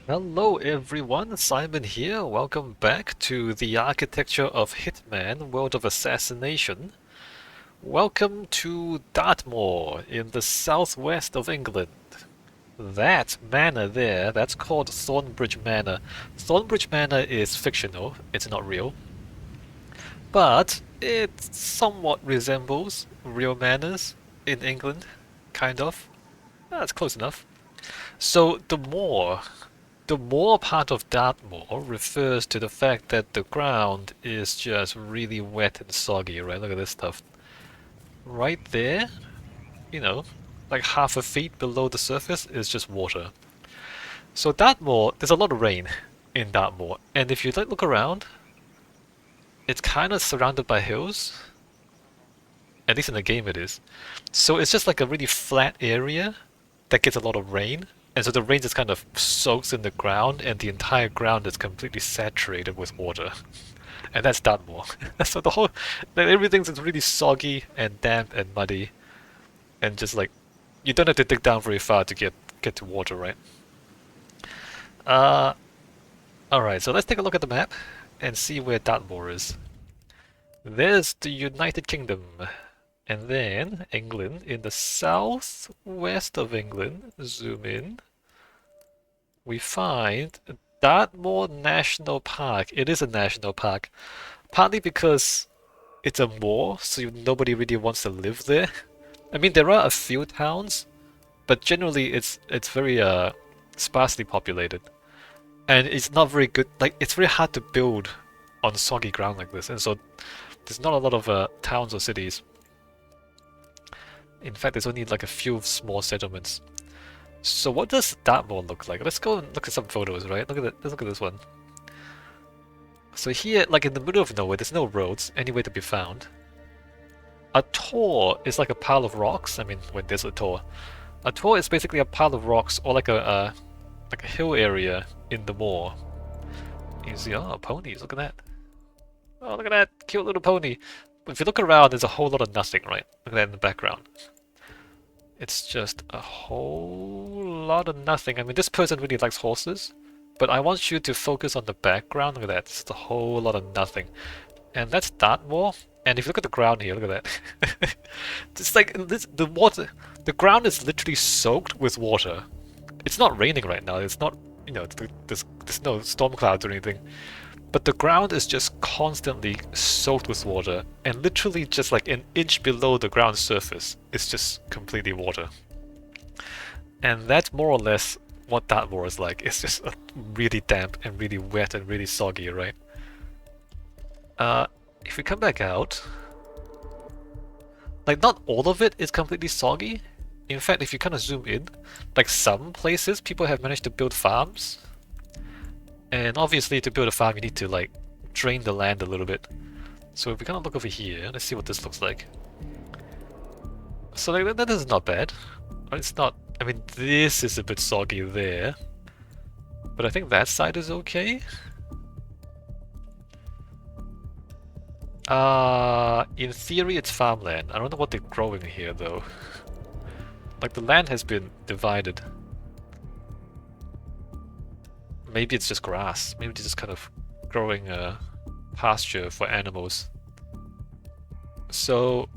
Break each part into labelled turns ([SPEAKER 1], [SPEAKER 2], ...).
[SPEAKER 1] Hello everyone, Simon here. Welcome back to the architecture of Hitman, World of Assassination. Welcome to Dartmoor in the southwest of England. That manor there, that's called Thornbridge Manor. Thornbridge Manor is fictional, it's not real, but it somewhat resembles real manors in England, kind of. That's close enough. So the moor part of Dartmoor refers to the fact that the ground is just really wet and soggy, right? Look at this stuff. Right there, you know, like half a feet below the surface is just water. So Dartmoor, there's a lot of rain in Dartmoor, and if you look around, it's kind of surrounded by hills. At least in the game it is. So it's just like a really flat area that gets a lot of rain. And so the rain just kind of soaks in the ground, and the entire ground is completely saturated with water. And that's Dartmoor. So everything's just really soggy and damp and muddy, and just like you don't have to dig down very far to get to water, right? Uh, all right. So let's take a look at the map and see where Dartmoor is. There's the United Kingdom, and then England in the southwest of England. Zoom in. We find Dartmoor National Park. It is a national park, partly because it's a moor, so nobody really wants to live there. I mean, there are a few towns, but generally it's very sparsely populated, and it's not very good. Like it's very hard to build on soggy ground like this, and so there's not a lot of towns or cities. In fact, there's only like a few small settlements. So what does Dartmoor look like? Let's go and look at some photos, right? Look at it. Let's look at this one. So here, like in the middle of nowhere, there's no roads anywhere to be found. A tor is like a pile of rocks. I mean, when there's a tor. A tor is basically a pile of rocks or like a hill area in the moor. You see, oh, ponies, look at that. Oh, look at that, cute little pony. If you look around, there's a whole lot of nothing, right? Look at that in the background. It's just a whole lot of nothing. I mean, this person really likes horses, but I want you to focus on the background. Look at that. It's just a whole lot of nothing. And that's Dartmoor. And if you look at the ground here, look at that. It's like the water, the ground is literally soaked with water. It's not raining right now. It's not, there's no storm clouds or anything. But the ground is just constantly soaked with water, and literally just like an inch below the ground surface is just completely water. And that's more or less what Dartmoor is like. It's just really damp and really wet and really soggy, right? If we come back out, like not all of it is completely soggy. In fact, if you kind of zoom in, like some places people have managed to build farms. And obviously to build a farm you need to like drain the land a little bit. So if we kind of look over here, let's see what this looks like. So like that is not bad. It's not, I mean this is a bit soggy there. But I think that side is okay. In theory it's farmland. I don't know what they're growing here though. Like the land has been divided. Maybe it's just grass. Maybe it's just kind of growing pasture for animals. So,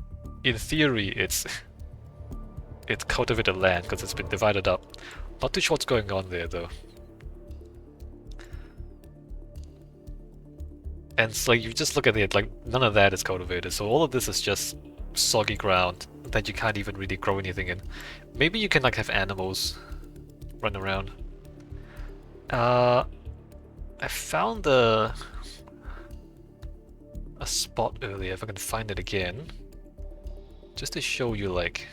[SPEAKER 1] in theory, it's cultivated land because it's been divided up. Not too sure what's going on there though. And so you just look at it, like none of that is cultivated. So all of this is just soggy ground that you can't even really grow anything in. Maybe you can like have animals run around. I found a spot earlier, if I can find it again. Just to show you like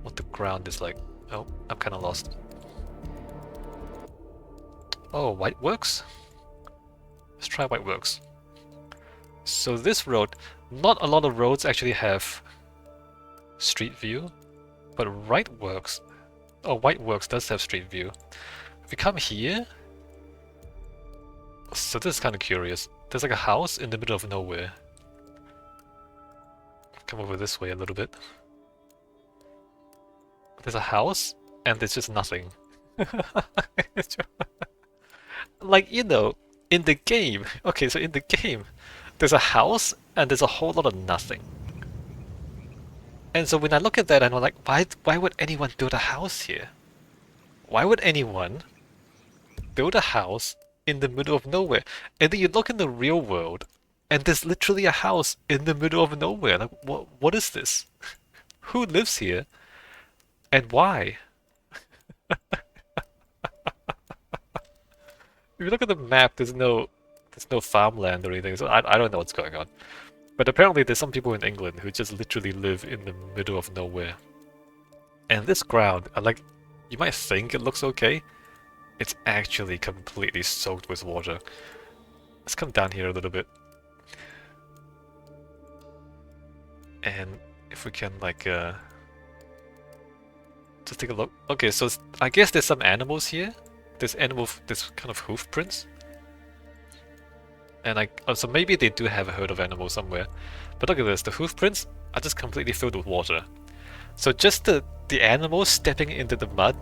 [SPEAKER 1] what the ground is like. Oh, I'm kinda lost. Oh, white works? Let's try white works. So this road, not a lot of roads actually have street view, but right works, oh, white works does have street view. If we come here, so this is kind of curious. There's like a house in the middle of nowhere. Come over this way a little bit. There's a house, and there's just nothing. Like, you know, in the game, okay, so in the game, there's a house and there's a whole lot of nothing. And so when I look at that, I'm like, why would anyone build a house here? Why would anyone build a house in the middle of nowhere? And then you look in the real world, and there's literally a house in the middle of nowhere. Like, what is this? Who lives here? And why? If you look at the map, there's no farmland or anything, so I don't know what's going on. But apparently there's some people in England who just literally live in the middle of nowhere. And this ground, like, you might think it looks okay, it's actually completely soaked with water. Let's come down here a little bit. And if we can, like, just take a look. Okay, so I guess there's some animals here. There's kind of hoof prints. And so maybe they do have a herd of animals somewhere. But look at this, the hoof prints are just completely filled with water. So just the animals stepping into the mud,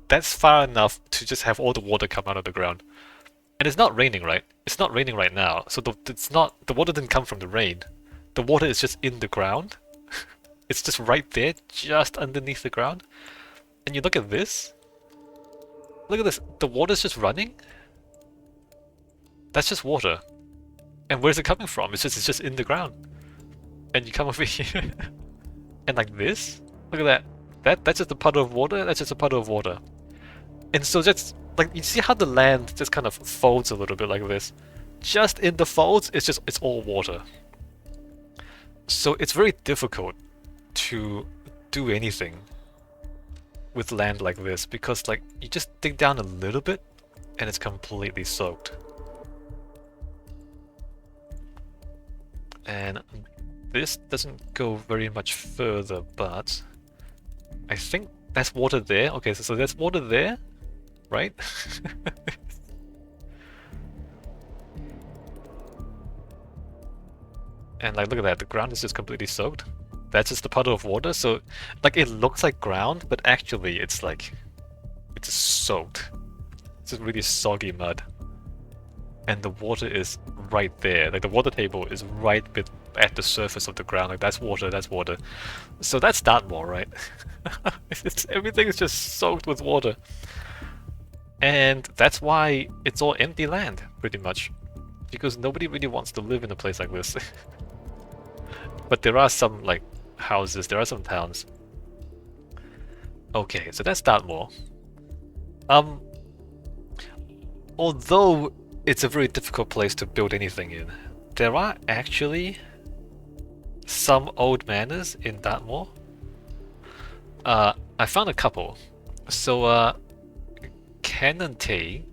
[SPEAKER 1] that's far enough to just have all the water come out of the ground. And it's not raining, right? It's not raining right now, so the water didn't come from the rain. The water is just in the ground. It's just right there, just underneath the ground. And you look at this. Look at this. The water's just running. That's just water. And where's it coming from? It's just in the ground. And you come over here, and like this. Look at that. That's just a puddle of water. That's just a puddle of water. And so just like you see how the land just kind of folds a little bit like this. Just in the folds, it's all water. So it's very difficult to do anything with land like this because like you just dig down a little bit and it's completely soaked. And this doesn't go very much further, but I think that's water there. Okay, so there's water there, right? And like look at that, the ground is just completely soaked. That's just a puddle of water, so like it looks like ground, but actually it's just soaked. It's just really soggy mud. And the water is right there. Like the water table is right at the surface of the ground. Like that's water, that's water. So that's Dartmoor, right? Everything is just soaked with water. And that's why it's all empty land, pretty much. Because nobody really wants to live in a place like this. But there are some like houses, there are some towns. Okay, so that's Dartmoor. Although it's a very difficult place to build anything in, there are actually some old manors in Dartmoor. I found a couple. So, Cannantine?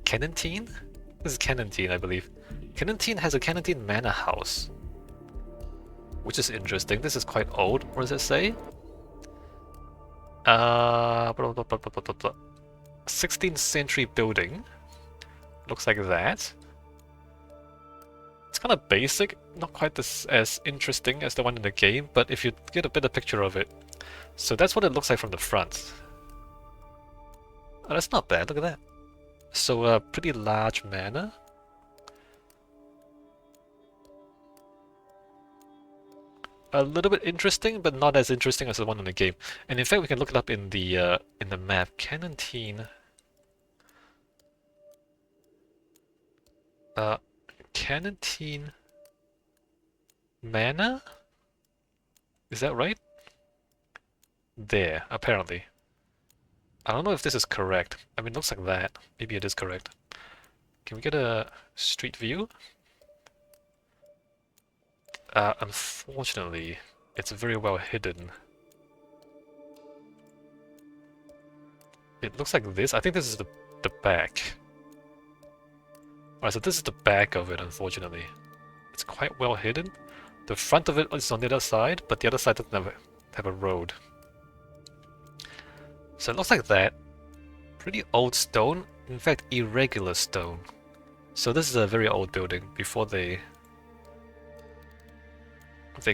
[SPEAKER 1] This is Cannantine, I believe. Cannantine has a Cannantine Manor house, which is interesting. This is quite old. What does it say? 16th century building. Looks like that. It's kind of basic, not quite as interesting as the one in the game, but if you get a better picture of it. So that's what it looks like from the front. Oh, that's not bad, look at that. So a pretty large manor. A little bit interesting, but not as interesting as the one in the game. And in fact, we can look it up in the map. Cannantine. Cannantine Manor? Is that right? There, apparently. I don't know if this is correct. I mean, it looks like that. Maybe it is correct. Can we get a street view? Unfortunately, it's very well hidden. It looks like this. I think this is the back. Alright, so this is the back of it, unfortunately. It's quite well hidden. The front of it is on the other side, but the other side doesn't have a road. So it looks like that. Pretty old stone. In fact, irregular stone. So this is a very old building before they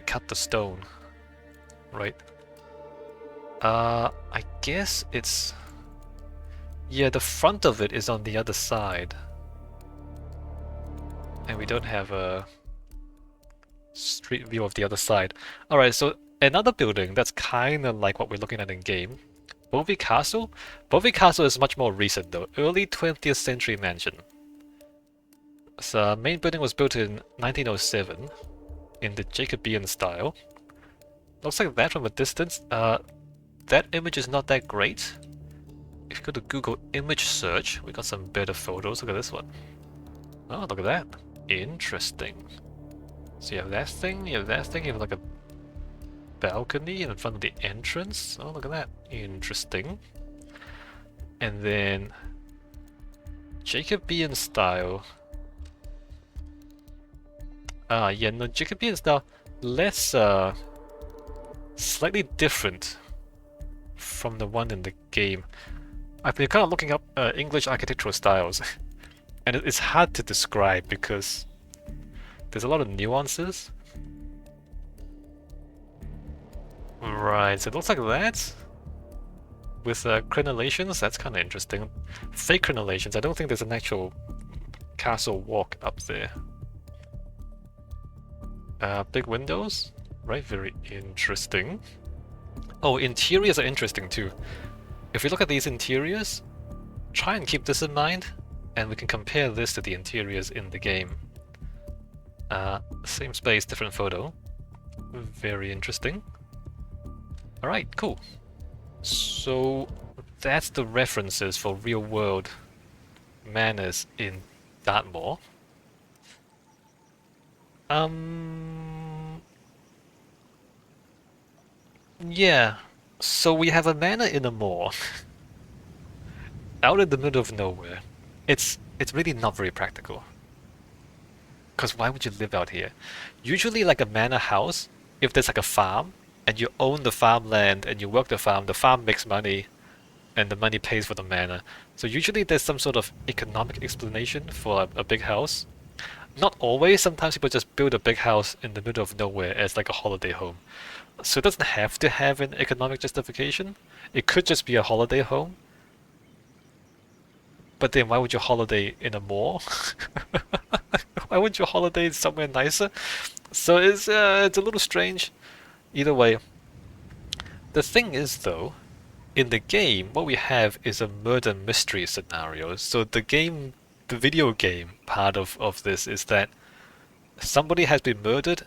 [SPEAKER 1] cut the stone, right? I guess it's Yeah, the front of it is on the other side. And we don't have a street view of the other side. Alright, so another building that's kind of like what we're looking at in game. Bovey Castle? Bovey Castle is much more recent though. Early 20th century mansion. So main building was built in 1907 in the Jacobean style. Looks like that from a distance. That image is not that great. If you go to Google image search, we got some better photos. Look at this one. Oh, look at that. Interesting. So you have that thing, you have that thing, you have like a balcony in front of the entrance. Oh, look at that. Interesting. And then Jacobean style. Yeah, no, Jacobean style less slightly different from the one in the game. I've been kind of looking up English architectural styles, and it's hard to describe because there's a lot of nuances. Right, so it looks like that. With crenellations, that's kind of interesting. Fake crenellations, I don't think there's an actual castle walk up there. Big windows, right? Very interesting. Oh, interiors are interesting too. If we look at these interiors, try and keep this in mind, and we can compare this to the interiors in the game. Same space, different photo. Very interesting. Alright, cool. So that's the references for real-world manors in Dartmoor. Yeah. So we have a manor in a moor. Out in the middle of nowhere. It's really not very practical. Because why would you live out here? Usually like a manor house, if there's like a farm, and you own the farmland and you work the farm makes money, and the money pays for the manor. So usually there's some sort of economic explanation for a big house. Not always, sometimes people just build a big house in the middle of nowhere as like a holiday home. So it doesn't have to have an economic justification. It could just be a holiday home. But then why would you holiday in a moor? Why wouldn't you holiday somewhere nicer? So it's a little strange. Either way. The thing is though, in the game, what we have is a murder mystery scenario. So the video game part of this is that somebody has been murdered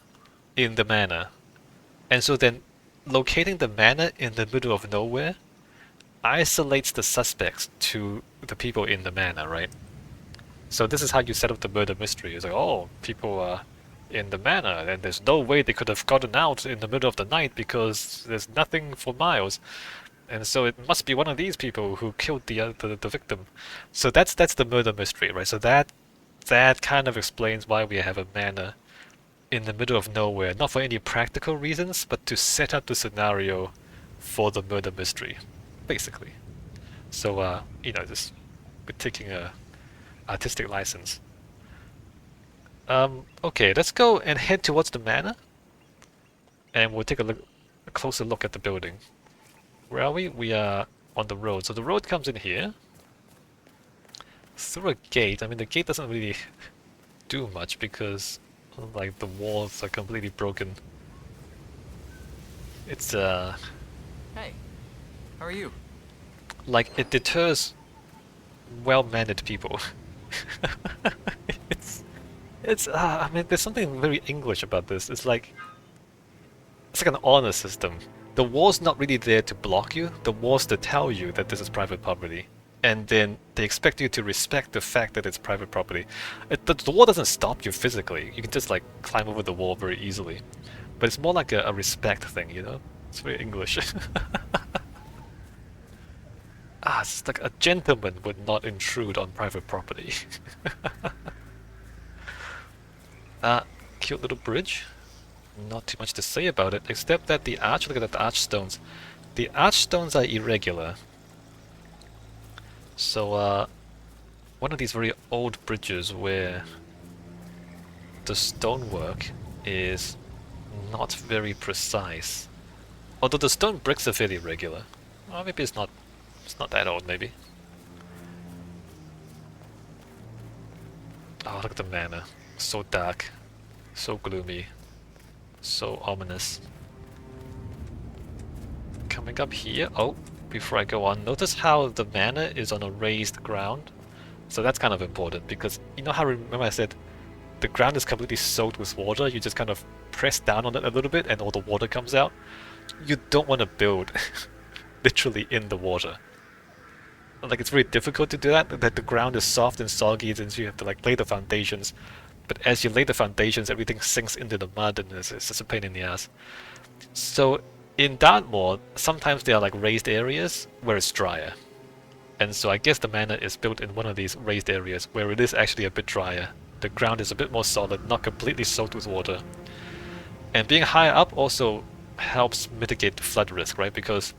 [SPEAKER 1] in the manor. And so then locating the manor in the middle of nowhere isolates the suspects to the people in the manor, right? So this is how you set up the murder mystery. It's like, oh, people are in the manor, and there's no way they could have gotten out in the middle of the night because there's nothing for miles. And so it must be one of these people who killed the victim. So that's the murder mystery, right? So that kind of explains why we have a manor in the middle of nowhere, not for any practical reasons, but to set up the scenario for the murder mystery, basically. So, just we're taking a artistic license. Okay, let's go and head towards the manor, and we'll take a closer look at the building. Where are we? We are on the road. So the road comes in here through a gate. I mean, the gate doesn't really do much because like the walls are completely broken. It's
[SPEAKER 2] Hey, how are you?
[SPEAKER 1] like it deters well-mannered people. I mean, there's something very English about this. It's like an honor system. The war's not really there to block you. The war's to tell you that this is private property. And then they expect you to respect the fact that it's private property. The wall doesn't stop you physically. You can just like climb over the wall very easily. But it's more like a respect thing, you know? It's very English. It's like a gentleman would not intrude on private property. Cute little bridge. Not too much to say about it, except that the arch, look at the archstones. The archstones are irregular. So, one of these very old bridges where the stonework is not very precise. Although the stone bricks are fairly regular. Well, maybe it's not that old, maybe. Oh, look at the manor. So dark, so gloomy, so ominous. Coming up here. Oh, before I go on, notice how the manor is on a raised ground. So that's kind of important because you know how remember I said the ground is completely soaked with water. You just kind of press down on it a little bit and all the water comes out. You don't want to build literally in the water. Like it's very difficult to do that. That the ground is soft and soggy, and you have to like lay the foundations. But as you lay the foundations, everything sinks into the mud, and it's just a pain in the ass. So in Dartmoor, sometimes there are like raised areas where it's drier. And so I guess the manor is built in one of these raised areas where it is actually a bit drier. The ground is a bit more solid, not completely soaked with water. And being higher up also helps mitigate the flood risk, right? Because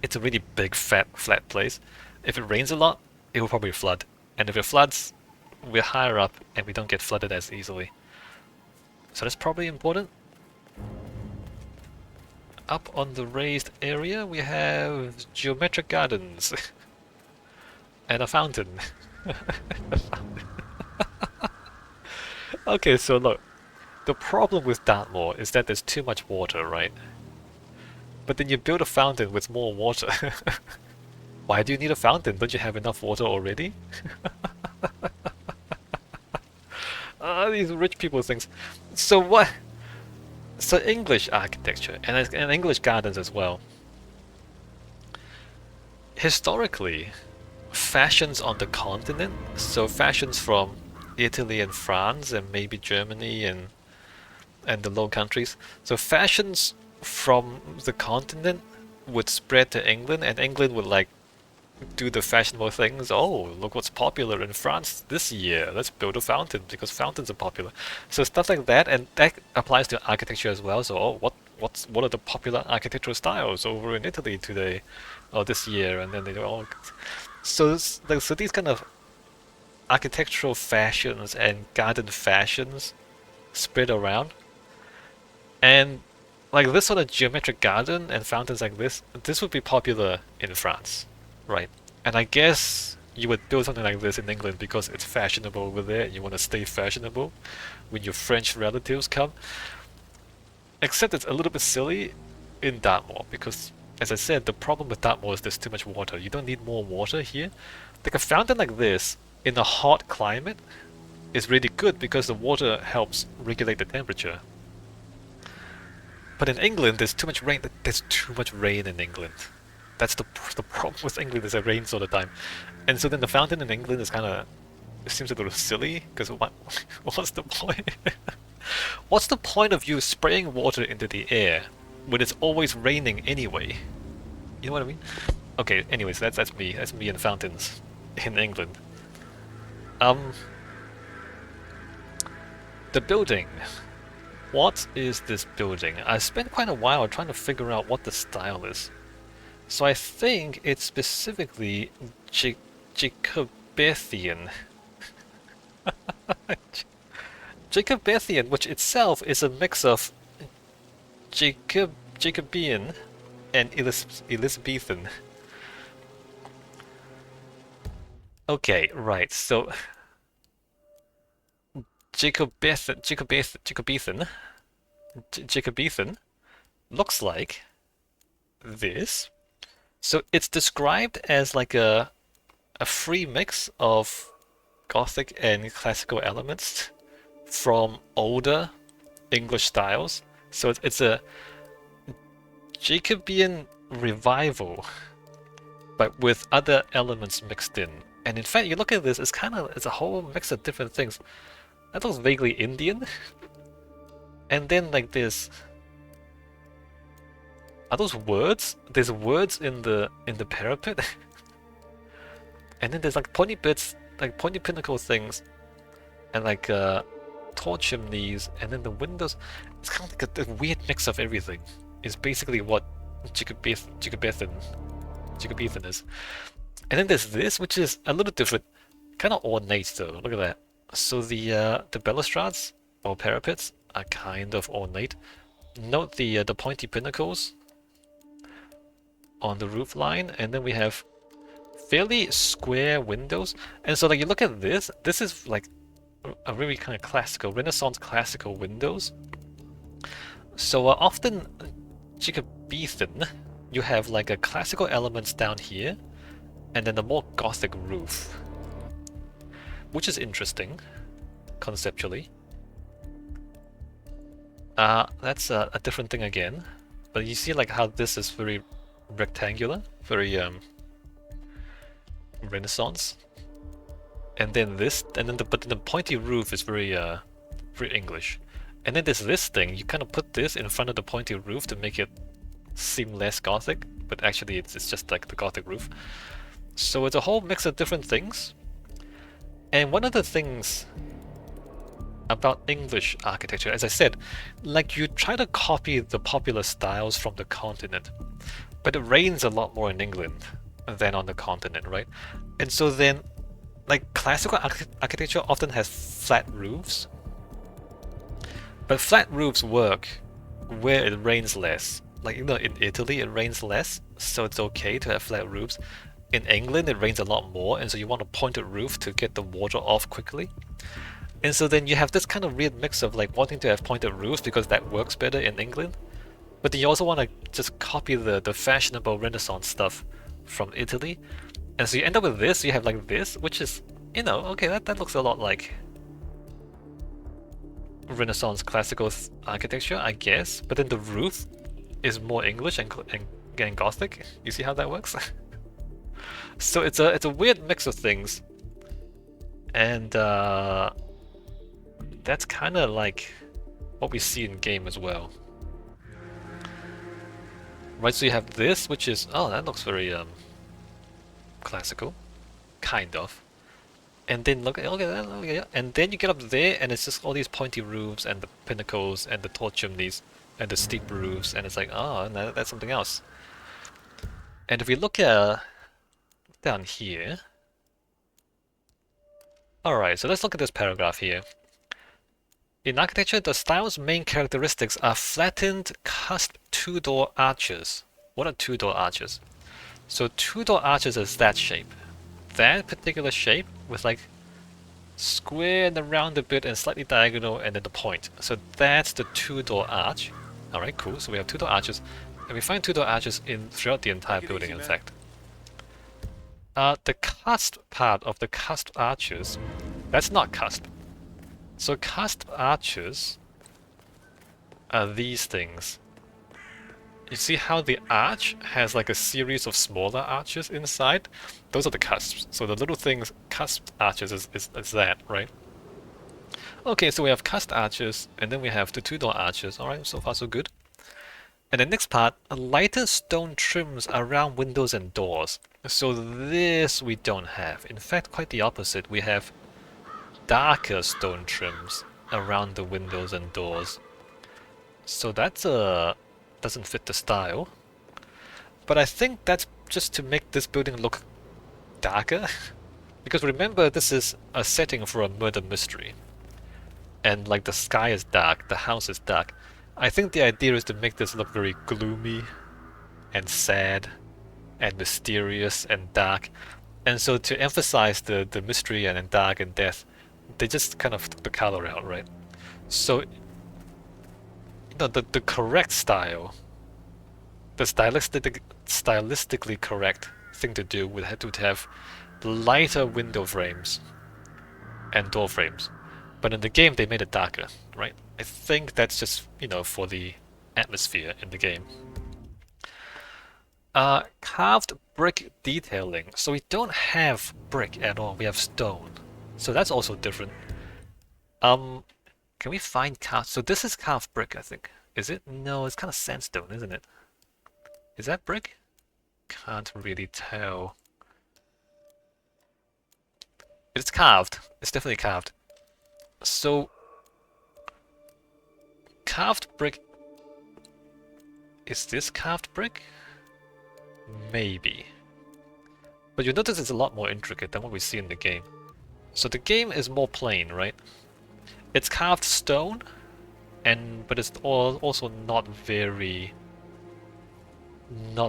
[SPEAKER 1] it's a really big, flat place. If it rains a lot, it will probably flood. And if it floods, we're higher up and we don't get flooded as easily. So that's probably important. Up on the raised area, we have geometric gardens and a fountain. Okay, so look, the problem with Dartmoor is that there's too much water, right? But then you build a fountain with more water. Why do you need a fountain? Don't you have enough water already? These rich people things. So what? So English architecture and English gardens as well. Historically, fashions on the continent, so fashions from Italy and France and maybe Germany and the Low Countries. So fashions from the continent would spread to England, and England would like do the fashionable things. Oh, look what's popular in France this year. Let's build a fountain because fountains are popular. So stuff like that, and that applies to architecture as well. So, oh, what are the popular architectural styles over in Italy today, or this year? And then they all. So these kind of architectural fashions and garden fashions spread around, and like this sort of geometric garden and fountains like this would be popular in France. Right. And I guess you would build something like this in England because it's fashionable over there and you want to stay fashionable when your French relatives come. Except it's a little bit silly in Dartmoor because, as I said, the problem with Dartmoor is there's too much water. You don't need more water here. Like a fountain like this in a hot climate is really good because the water helps regulate the temperature. But in England, there's too much rain. There's too much rain in England. That's the problem with England is it rains all the time, and so then the fountain in England is kind of it seems a little silly because what's the point? What's the point of you spraying water into the air when it's always raining anyway? You know what I mean? Okay. Anyways, that's me. That's me and fountains in England. The building. What is this building? I spent quite a while trying to figure out what the style is. So I think it's specifically Jacobethan. Jacobethan, which itself is a mix of Jacobean and Elizabethan. Okay, right. So Jacobethan looks like this. So it's described as like a free mix of Gothic and classical elements from older English styles. So it's a Jacobean revival, but with other elements mixed in. And in fact, you look at this, it's a whole mix of different things. That looks vaguely Indian. And then like this. Are those words? There's words in the parapet. And then there's like pointy bits, like pointy pinnacle things, and like tall chimneys, and then the windows. It's kind of like a weird mix of everything. Is basically what Jacobethan is. And then there's this, which is a little different, kind of ornate though. Look at that. So the balustrades or parapets are kind of ornate. Note the pointy pinnacles on the roof line, and then we have fairly square windows. And so like you look at this is like really kind of classical, Renaissance classical windows. So often Jacobethan, you have like a classical elements down here, and then a more Gothic roof, which is interesting conceptually. That's a different thing again, but you see like how this is very rectangular, very Renaissance, and then this, and then but the pointy roof is very English. And then there's this thing, you kind of put this in front of the pointy roof to make it seem less Gothic, but actually it's just like the Gothic roof. So it's a whole mix of different things. And one of the things about English architecture, as I said, like you try to copy the popular styles from the continent, but it rains a lot more in England than on the continent, right? And so then, like classical architecture often has flat roofs, but flat roofs work where it rains less. Like, in Italy it rains less, so it's okay to have flat roofs. In England it rains a lot more, and so you want a pointed roof to get the water off quickly. And so then you have this kind of weird mix of like wanting to have pointed roofs because that works better in England, but then you also want to just copy the fashionable Renaissance stuff from Italy. And so you end up with this, you have like this, which is, okay, that looks a lot like Renaissance classical architecture, I guess, but then the roof is more English and Gothic. You see how that works? So it's a weird mix of things, and that's kind of like what we see in game as well. Right, so you have this, which is, oh, that looks very classical, kind of. And then look at that, and then you get up there, and it's just all these pointy roofs and the pinnacles and the tall chimneys and the steep roofs, and it's like, oh, that's something else. And if we look at down here, alright, so let's look at this paragraph here. In architecture, the style's main characteristics are flattened, cusped two-door arches. What are two-door arches? So two-door arches is that shape. That particular shape with like square and round a bit and slightly diagonal and then the point. So that's the two-door arch. Alright, cool. So we have two-door arches. And we find two-door arches throughout the entire building, in fact. The cusp part of the cusp arches, that's not cusp. So cusp arches are these things. You see how the arch has like a series of smaller arches inside? Those are the cusps. So the little things, cusp arches is that, right? Okay, so we have cusp arches, and then we have the two-door arches. Alright, so far so good. And the next part, lighter stone trims around windows and doors. So this we don't have. In fact, quite the opposite. We have darker stone trims around the windows and doors. So that's doesn't fit the style. But I think that's just to make this building look darker. Because remember, this is a setting for a murder mystery. And like the sky is dark, the house is dark. I think the idea is to make this look very gloomy and sad and mysterious and dark. And so to emphasize the mystery and dark and death, they just kind of took the color out, right? So, the correct style, the stylistically correct thing to do would have to have lighter window frames and door frames. But in the game, they made it darker, right? I think that's just, for the atmosphere in the game. Carved brick detailing. So we don't have brick at all, we have stone. So that's also different. Can we find carved? So this is carved brick, I think. Is it? No, it's kind of sandstone, isn't it? Is that brick? Can't really tell. It's carved. It's definitely carved. So carved brick. Is this carved brick? Maybe. But you'll notice it's a lot more intricate than what we see in the game. So the game is more plain, right? It's carved stone, but it's also not very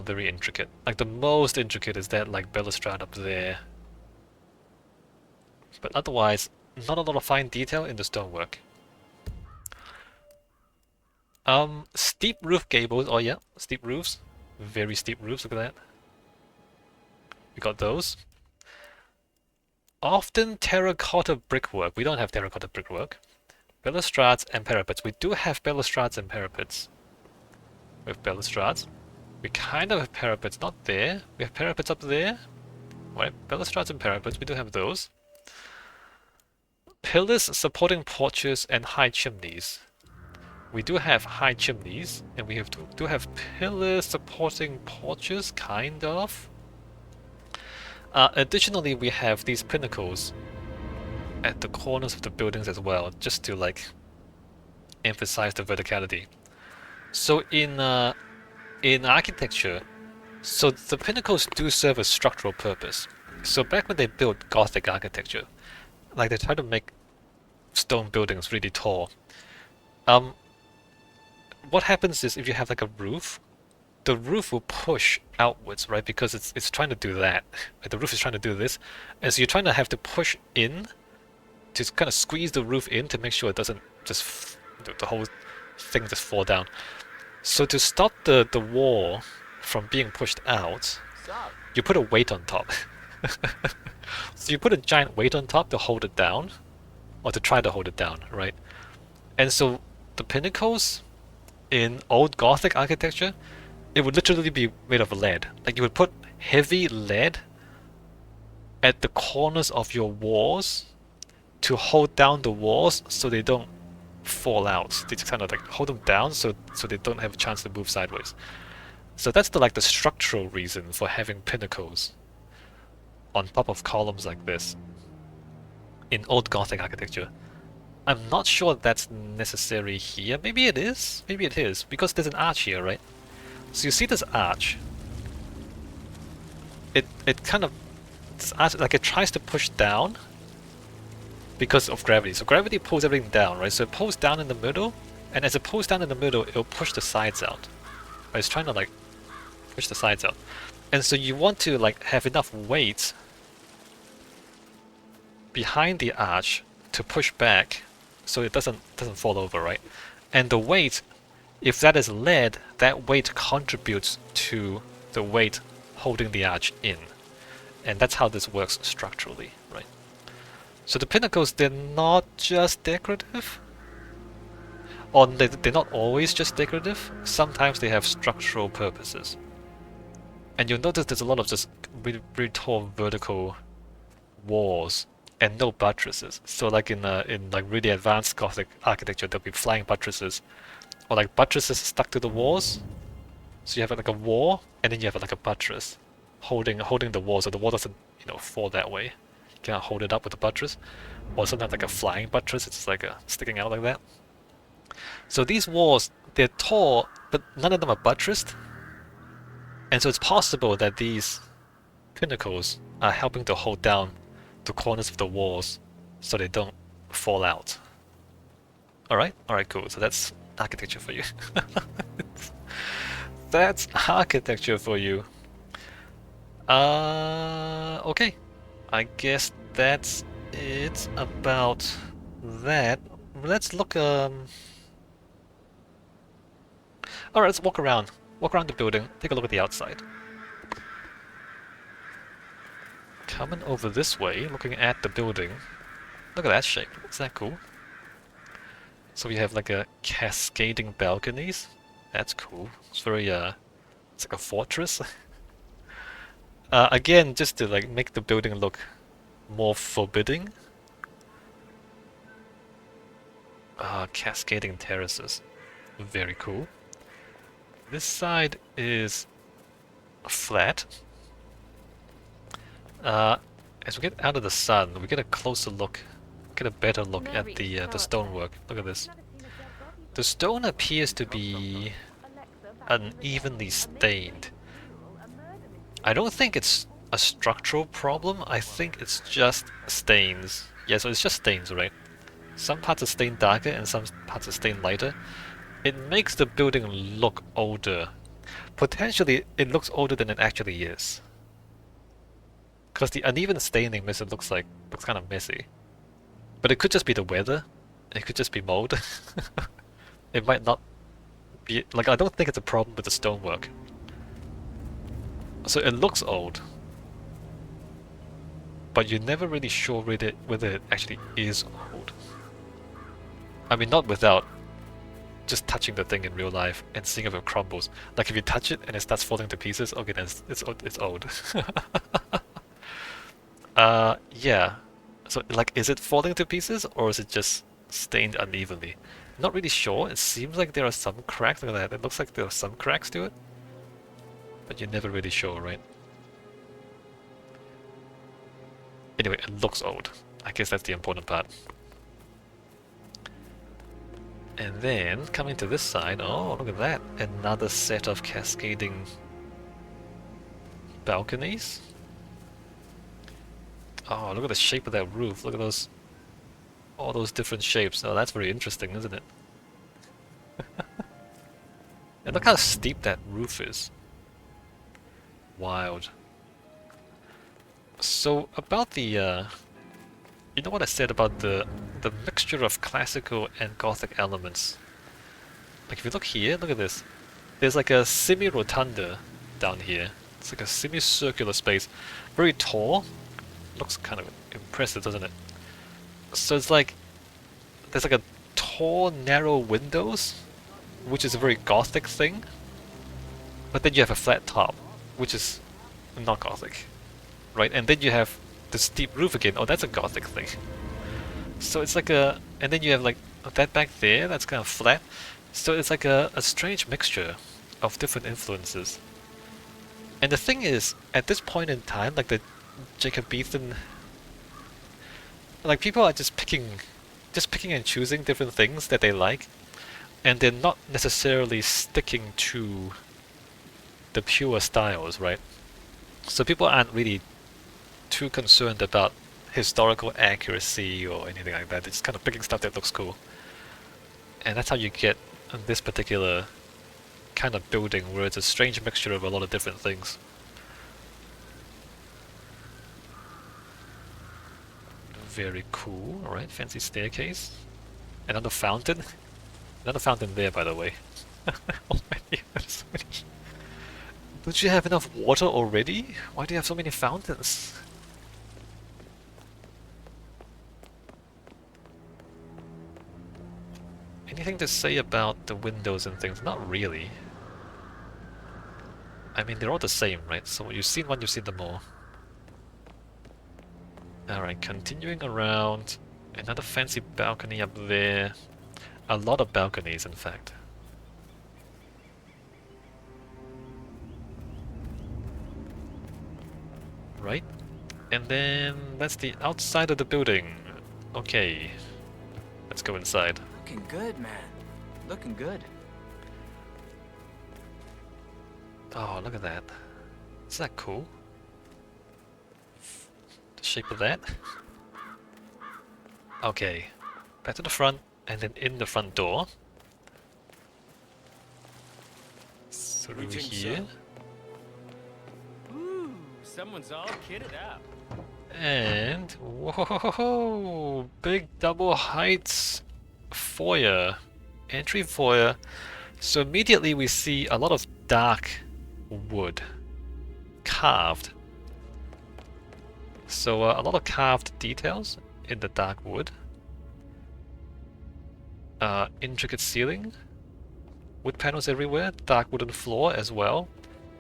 [SPEAKER 1] intricate. Like the most intricate is that like balustrade up there. But otherwise, Not a lot of fine detail in the stonework. Steep roof gables. Oh yeah, steep roofs. Very steep roofs. Look at that. We got those. Often terracotta brickwork. We don't have terracotta brickwork. Balustrades and parapets. We do have balustrades and parapets. We have balustrades. We kind of have parapets. Not there. We have parapets up there. Right, balustrades and parapets. We do have those. Pillars supporting porches and high chimneys. We do have high chimneys, and we do have pillars supporting porches, kind of. Additionally, we have these pinnacles at the corners of the buildings as well, just to like emphasize the verticality. So in architecture, so the pinnacles do serve a structural purpose. So back when they built Gothic architecture, like they tried to make stone buildings really tall. What happens is if you have like a roof, the roof will push outwards, right? Because it's trying to do that. Right? The roof is trying to do this, and so you're trying to have to push in to kind of squeeze the roof in to make sure it doesn't just the whole thing just fall down. So to stop the wall from being pushed out, you put a weight on top. So you put a giant weight on top to hold it down, or to try to hold it down, right? And so the pinnacles in old Gothic architecture, it would literally be made of lead. Like you would put heavy lead at the corners of your walls to hold down the walls so they don't fall out. They just kind of like hold them down so they don't have a chance to move sideways. So that's the structural reason for having pinnacles on top of columns like this in old Gothic architecture. I'm not sure that's necessary here. Maybe it is. Maybe it is because there's an arch here, right? So you see this arch. It kind of this arch, like it tries to push down because of gravity. So gravity pulls everything down, right? So it pulls down in the middle, and as it pulls down in the middle, it'll push the sides out. Right? It's trying to like push the sides out, and so you want to like have enough weight behind the arch to push back, so it doesn't fall over, right? And the weight, if that is lead, that weight contributes to the weight holding the arch in, and that's how this works structurally, right? So the pinnacles, they're not just decorative, or they're not always just decorative. Sometimes they have structural purposes. And you'll notice there's a lot of just really, really tall vertical walls and no buttresses. So like in like really advanced Gothic architecture, there'll be flying buttresses, or like buttresses stuck to the walls. So you have like a wall, and then you have like a buttress holding the wall, so the wall doesn't fall that way. You cannot hold it up with a buttress, or sometimes like a flying buttress. It's like sticking out like that. So these walls, they're tall, but none of them are buttressed, and so it's possible that these pinnacles are helping to hold down the corners of the walls so they don't fall out. Alright, cool. So that's architecture for you. That's architecture for you. Okay. I guess that's it about that. Let's look, Alright, let's walk around. Walk around the building, take a look at the outside. Coming over this way, looking at the building. Look at that shape. Isn't that cool? So we have like a cascading balconies. That's cool. It's very it's like a fortress. Again, just to like make the building look more forbidding. Cascading terraces. Very cool. This side is flat. As we get out of the sun, we get a closer look, get a better look at the stonework. Look at this. The stone appears to be unevenly stained. I don't think it's a structural problem. I think it's just stains. Yeah, so it's just stains, right? Some parts are stained darker and some parts are stained lighter. It makes the building look older. Potentially, it looks older than it actually is. Because the uneven staining makes it looks kind of messy. But it could just be the weather. It could just be mold. It might not be like I don't think it's a problem with the stonework. So it looks old, but you're never really sure whether it actually is old. I mean, not without just touching the thing in real life and seeing if it crumbles. Like if you touch it and it starts falling to pieces, okay, then it's old. Yeah. So like, is it falling to pieces or is it just stained unevenly? Not really sure. It seems like there are some cracks. Look at that. It looks like there are some cracks to it, but you're never really sure, right? Anyway, it looks old. I guess that's the important part. And then, coming to this side, oh, look at that. Another set of cascading balconies. Oh, look at the shape of that roof. Look at those, all those different shapes. Oh, that's very interesting, isn't it? And look how steep that roof is. Wild. So, about the, you know what I said about the mixture of classical and Gothic elements? Like if you look here, look at this. There's like a semi-rotunda down here. It's like a semicircular space. Very tall. Looks kind of impressive, doesn't it? So it's like there's like a tall, narrow windows, which is a very Gothic thing. But then you have a flat top, which is not Gothic, right? And then you have the steep roof again. Oh, that's a Gothic thing. So it's like a, and then you have like that back there. That's kind of flat. So it's like a strange mixture of different influences. And the thing is, at this point in time, like the Jacobethan, like people are just picking and choosing different things that they like, and they're not necessarily sticking to the pure styles, right? So people aren't really too concerned about historical accuracy or anything like that. They're just kind of picking stuff that looks cool. And that's how you get this particular kind of building where it's a strange mixture of a lot of different things. Very cool. Alright, fancy staircase. Another fountain. Another fountain there, by the way. Oh my goodness. Don't you have enough water already? Why do you have so many fountains? Anything to say about the windows and things? Not really. I mean, they're all the same, right? So you've seen one, you've seen them all. Alright, continuing around. Another fancy balcony up there. A lot of balconies, in fact. Right? And then that's the outside of the building. Okay. Let's go inside.
[SPEAKER 2] Looking good, man. Looking good.
[SPEAKER 1] Oh, look at that. Isn't that cool? The shape of that? Okay. Back to the front, and then in the front door. Through here.
[SPEAKER 2] Ooh, someone's all kitted out.
[SPEAKER 1] And whoa, big double heights foyer, entry foyer. So immediately we see a lot of dark wood, carved. So a lot of carved details in the dark wood. Intricate ceiling, wood panels everywhere, dark wooden floor as well.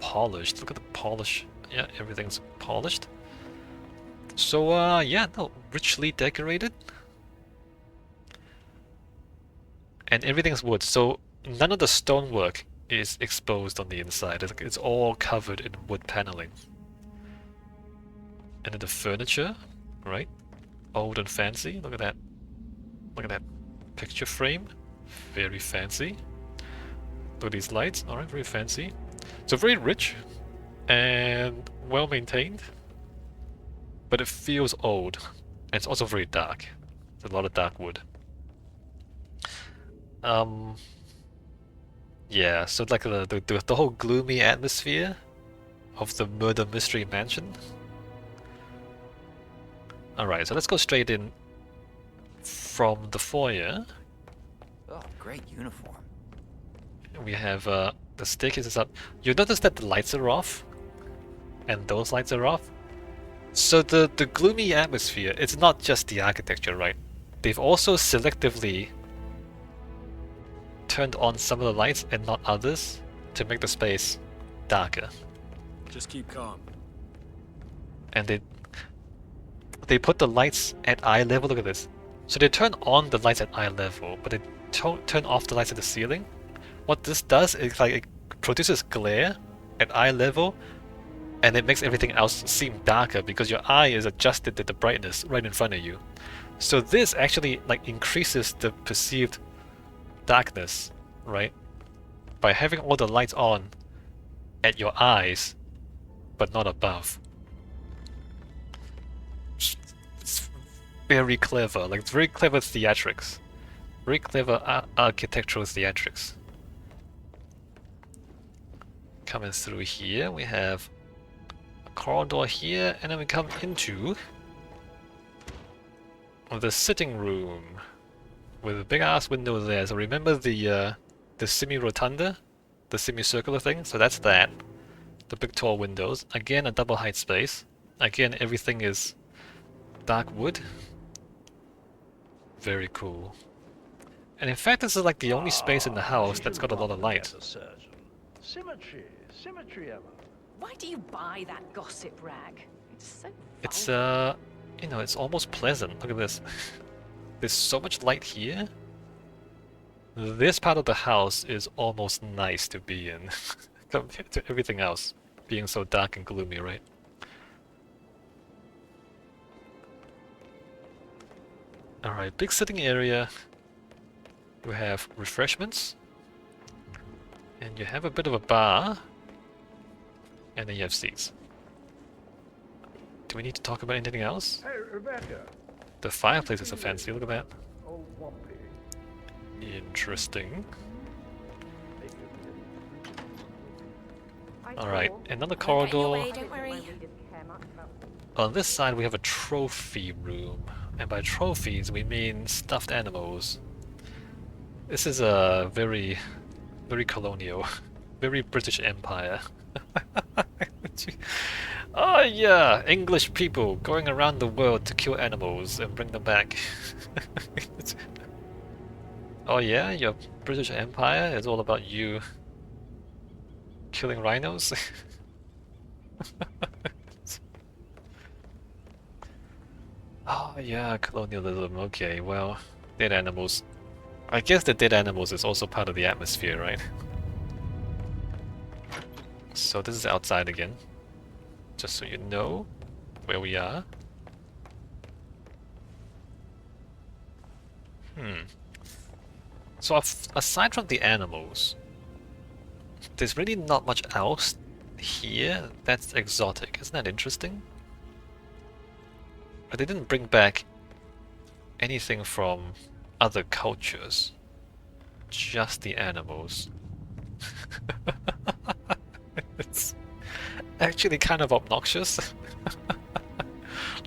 [SPEAKER 1] Polished. Look at the polish. Yeah, everything's polished. So, yeah, no, richly decorated. And everything's wood, so none of the stonework is exposed on the inside. It's all covered in wood paneling. And then the furniture, right? Old and fancy. Look at that. Look at that picture frame. Very fancy. Look at these lights. Alright, very fancy. So very rich and well maintained. But it feels old. And it's also very dark. There's a lot of dark wood. Yeah, so like the whole gloomy atmosphere of the murder mystery mansion. Alright, so let's go straight in from the foyer.
[SPEAKER 2] Oh, great uniform.
[SPEAKER 1] We have the staircase is up. You notice that the lights are off, and those lights are off. So the gloomy atmosphere, it's not just the architecture, right? They've also selectively turned on some of the lights and not others to make the space darker.
[SPEAKER 3] Just keep calm.
[SPEAKER 1] And they put the lights at eye level. Look at this. So they turn on the lights at eye level, but they turn off the lights at the ceiling. What this does is like it produces glare at eye level, and it makes everything else seem darker because your eye is adjusted to the brightness right in front of you. So this actually like increases the perceived darkness, right? By having all the lights on at your eyes, but not above. It's very clever, like very clever theatrics. Very clever architectural theatrics. Coming through here, we have a corridor here, and then we come into the sitting room with a big ass window there. So remember the semi-rotunda, the semicircular thing? So that's that. The big tall windows. Again, a double height space. Again, everything is dark wood. Very cool. And in fact, this is like the only space in the house that's got a lot of light.
[SPEAKER 4] Symmetry, Emma.
[SPEAKER 5] Why do you buy that gossip rag? It's so
[SPEAKER 1] It's
[SPEAKER 5] vulgar.
[SPEAKER 1] you know, it's almost pleasant. Look at this. There's so much light here. This part of the house is almost nice to be in compared to everything else being so dark and gloomy, right? Alright, big sitting area. You have refreshments. And you have a bit of a bar. And then you have seats. Do we need to talk about anything else?
[SPEAKER 4] Hey, Rebecca.
[SPEAKER 1] The fireplace is a fancy, look at that.
[SPEAKER 4] Oh, Wumpy.
[SPEAKER 1] Interesting.
[SPEAKER 4] Make it
[SPEAKER 1] Alright, another
[SPEAKER 5] I'll get your
[SPEAKER 1] corridor.
[SPEAKER 5] way, don't worry.
[SPEAKER 1] On this side we have a trophy room. And by trophies we mean stuffed animals. This is a very colonial, very British Empire. Oh yeah, English people going around the world to kill animals and bring them back. Oh yeah, your British Empire is all about you killing rhinos? Oh yeah, colonialism, okay, well, dead animals. I guess the dead animals is also part of the atmosphere, right? So this is outside again, just so you know where we are. So aside from the animals, there's really not much else here that's exotic. Isn't that interesting? But they didn't bring back anything from other cultures, just the animals. It's actually kind of obnoxious.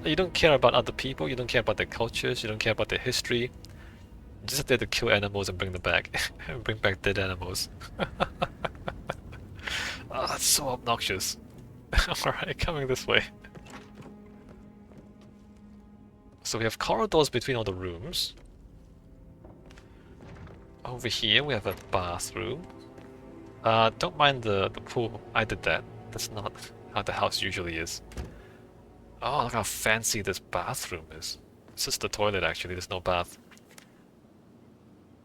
[SPEAKER 1] You don't care about other people, you don't care about their cultures, you don't care about their history. You're just there to kill animals and bring them back. And bring back dead animals. Oh, it's so obnoxious. Alright, coming this way. So we have corridors between all the rooms. Over here we have a bathroom. Don't mind the pool. I did that. That's not how the house usually is. Oh, look how fancy this bathroom is. It's just the toilet actually, there's no bath.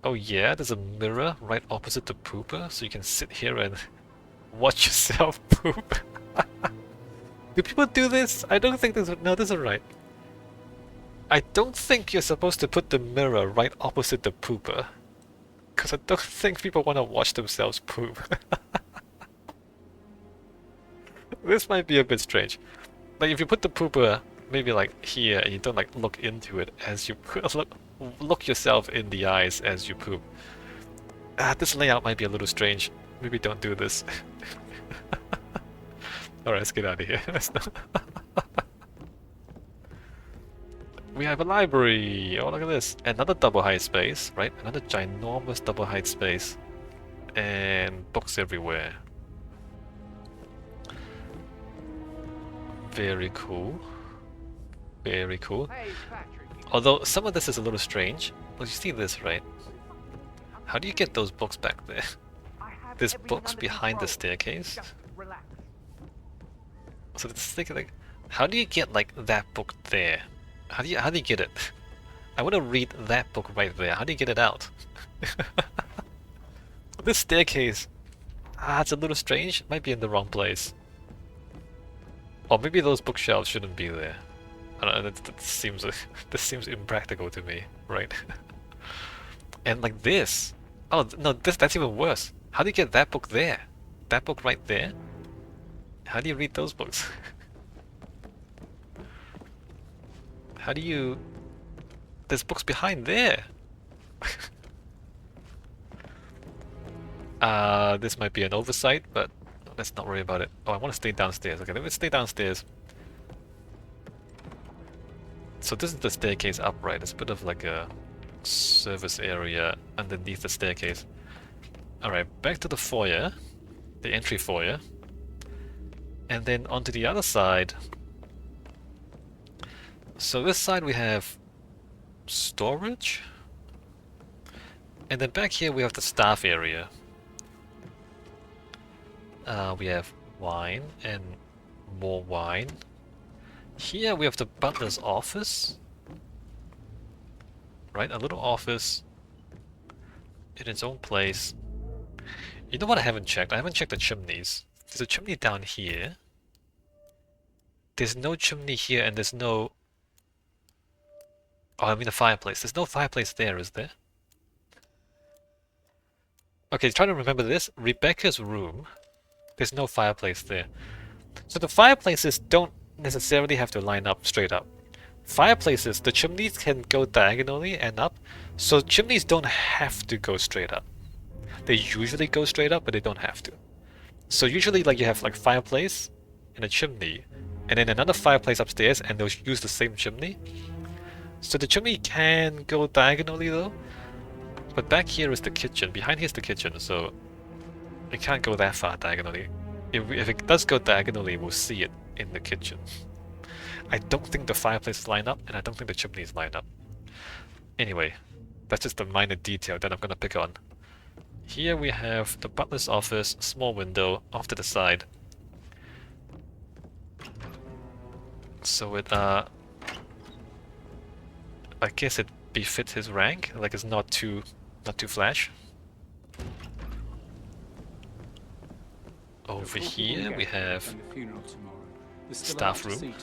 [SPEAKER 1] Oh yeah, there's a mirror right opposite the pooper, so you can sit here and watch yourself poop. Do people do this? I don't think this. No, this is right. I don't think you're supposed to put the mirror right opposite the pooper. Because I don't think people want to watch themselves poop. This might be a bit strange. Like if you put the pooper maybe like here and you don't like look into it as you look yourself in the eyes as you poop. This layout might be a little strange. Maybe don't do this. Alright, let's get out of here. We we have a library! Oh, look at this. Another double height space, right? Another ginormous double height space. And books everywhere. Very cool. Very cool.
[SPEAKER 4] Hey, Patrick.
[SPEAKER 1] Although some of this is a little strange. Well, you see this, right? How do you get those books back there?
[SPEAKER 4] I have
[SPEAKER 1] There's
[SPEAKER 4] everything
[SPEAKER 1] books
[SPEAKER 4] under
[SPEAKER 1] behind the
[SPEAKER 4] control.
[SPEAKER 1] staircase.
[SPEAKER 4] Just relax.
[SPEAKER 1] So it's thinking like, how do you get like that book there? How do you get it? I want to read that book right there. How do you get it out? This staircase, it's a little strange. Might be in the wrong place. Or maybe those bookshelves shouldn't be there. I don't know. That seems this seems impractical to me, right? And like this. Oh no, that's even worse. How do you get that book there? That book right there? How do you read those books? How do you... There's books behind there! This might be an oversight, but let's not worry about it. Oh, I want to stay downstairs. Okay, let me stay downstairs. So this is the staircase up, right? It's a bit of like a service area underneath the staircase. Alright, back to the foyer. The entry foyer. And then onto the other side. So this side we have storage. And then back here we have the staff area. We have wine and more wine. Here we have the butler's office. Right, a little office in its own place. You know what I haven't checked? I haven't checked the chimneys. There's a chimney down here. There's no chimney here and there's no... Oh, I mean a fireplace. There's no fireplace there, is there? Okay, trying to remember this. Rebecca's room. There's no fireplace there. So the fireplaces don't necessarily have to line up straight up. Fireplaces, the chimneys can go diagonally and up. So chimneys don't have to go straight up. They usually go straight up, but they don't have to. So usually like you have like fireplace and a chimney. And then another fireplace upstairs and they'll use the same chimney. So the chimney can go diagonally though. But back here is the kitchen. Behind here is the kitchen, so it can't go that far diagonally. If it does go diagonally, we'll see it in the kitchen. I don't think the fireplaces line up, and I don't think the chimneys line up. Anyway, that's just a minor detail that I'm gonna pick on. Here we have the butler's office, small window off to the side. So it I guess it befits his rank, like it's not too flash. Over here we have staff room.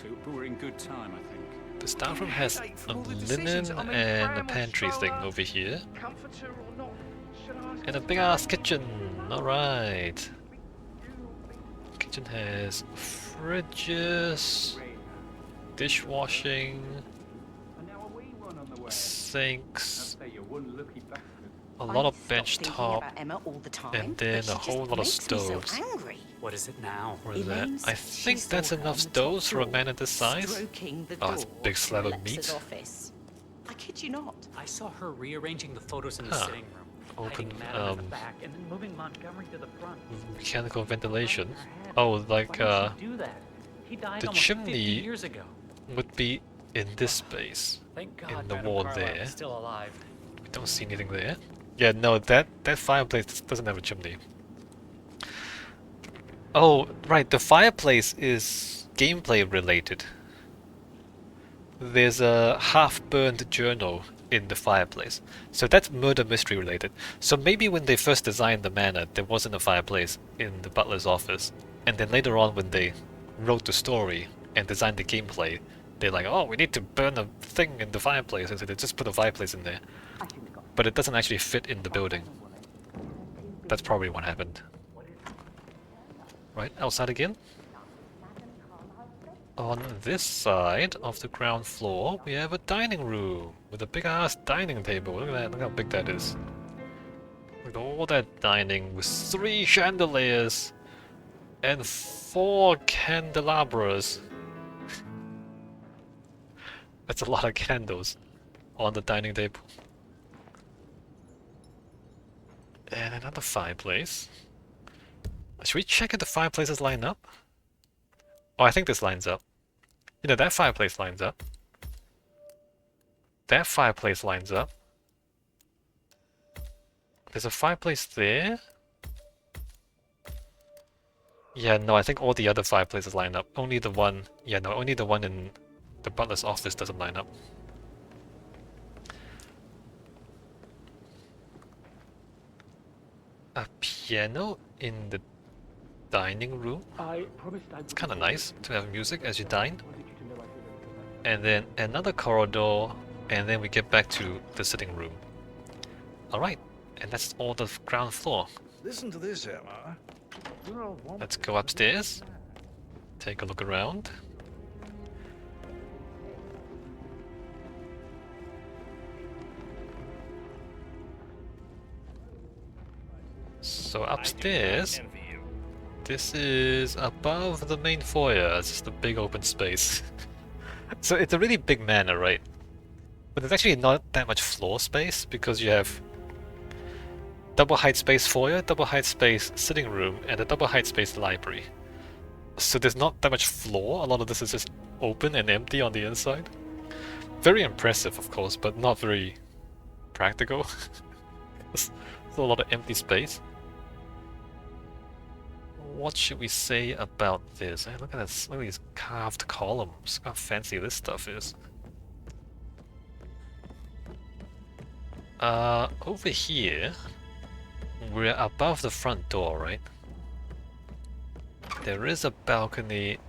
[SPEAKER 1] The staff room has a linen and a pantry thing over here.
[SPEAKER 4] Comforter or not? Should I ask
[SPEAKER 1] And a big ass kitchen. Alright. Kitchen has fridges, dishwashing, sinks, a lot of bench top, and then a whole lot of stoves.
[SPEAKER 2] What is it now?
[SPEAKER 1] What is that? I think that's enough stoves for a man at this size. Oh, it's a big slab of meat.
[SPEAKER 5] I kid you not.
[SPEAKER 2] I saw her rearranging the photos in the
[SPEAKER 1] Huh.
[SPEAKER 2] sitting room.
[SPEAKER 1] Open,
[SPEAKER 2] hiding Madeline in the back,
[SPEAKER 4] and then moving Montgomery to the front?
[SPEAKER 1] mechanical ventilation. Oh, like
[SPEAKER 4] Do that. He died
[SPEAKER 1] the
[SPEAKER 4] almost 50
[SPEAKER 1] chimney
[SPEAKER 4] years ago.
[SPEAKER 1] would be in this space.
[SPEAKER 2] Thank God
[SPEAKER 1] In the
[SPEAKER 2] Madame
[SPEAKER 1] wall
[SPEAKER 2] Carlyle
[SPEAKER 1] there.
[SPEAKER 2] is still alive.
[SPEAKER 1] We don't see anything there. Yeah, no, that fireplace doesn't have a chimney. Oh, right, the fireplace is gameplay related. There's a half-burned journal in the fireplace. So that's murder mystery related. So maybe when they first designed the manor, there wasn't a fireplace in the butler's office. And then later on when they wrote the story and designed the gameplay, they're like, oh, we need to burn a thing in the fireplace. And so they just put a fireplace in there. But it doesn't actually fit in the building. That's probably what happened. Right, outside again. On this side of the ground floor, we have a dining room with a big ass dining table. Look at that, look how big that is. Look at all that dining with 3 chandeliers and 4 candelabras. That's a lot of candles on the dining table. And another fireplace. Should we check if the fireplaces line up? Oh, I think this lines up. You know, that fireplace lines up. That fireplace lines up. There's a fireplace there. Yeah, no, I think all the other fireplaces line up. Only the one... Yeah, no, only the one in the butler's office doesn't line up. A piano in the dining room. It's kind of nice to have music as you dine. And then another corridor, and then we get back to the sitting room. Alright, and that's all the ground floor.
[SPEAKER 3] Listen to this, Emma.
[SPEAKER 1] Let's go upstairs, take a look around. So upstairs, this is above the main foyer. It's just a big open space. So it's a really big manor, right? But there's actually not that much floor space because you have double height space foyer, double height space sitting room, and a double height space library. So there's not that much floor. A lot of this is just open and empty on the inside. Very impressive, of course, but not very practical. There's a lot of empty space. What should we say about this? Hey, look at this! Look at these carved columns. Look how fancy this stuff is. Over here, we're above the front door, right? There is a balcony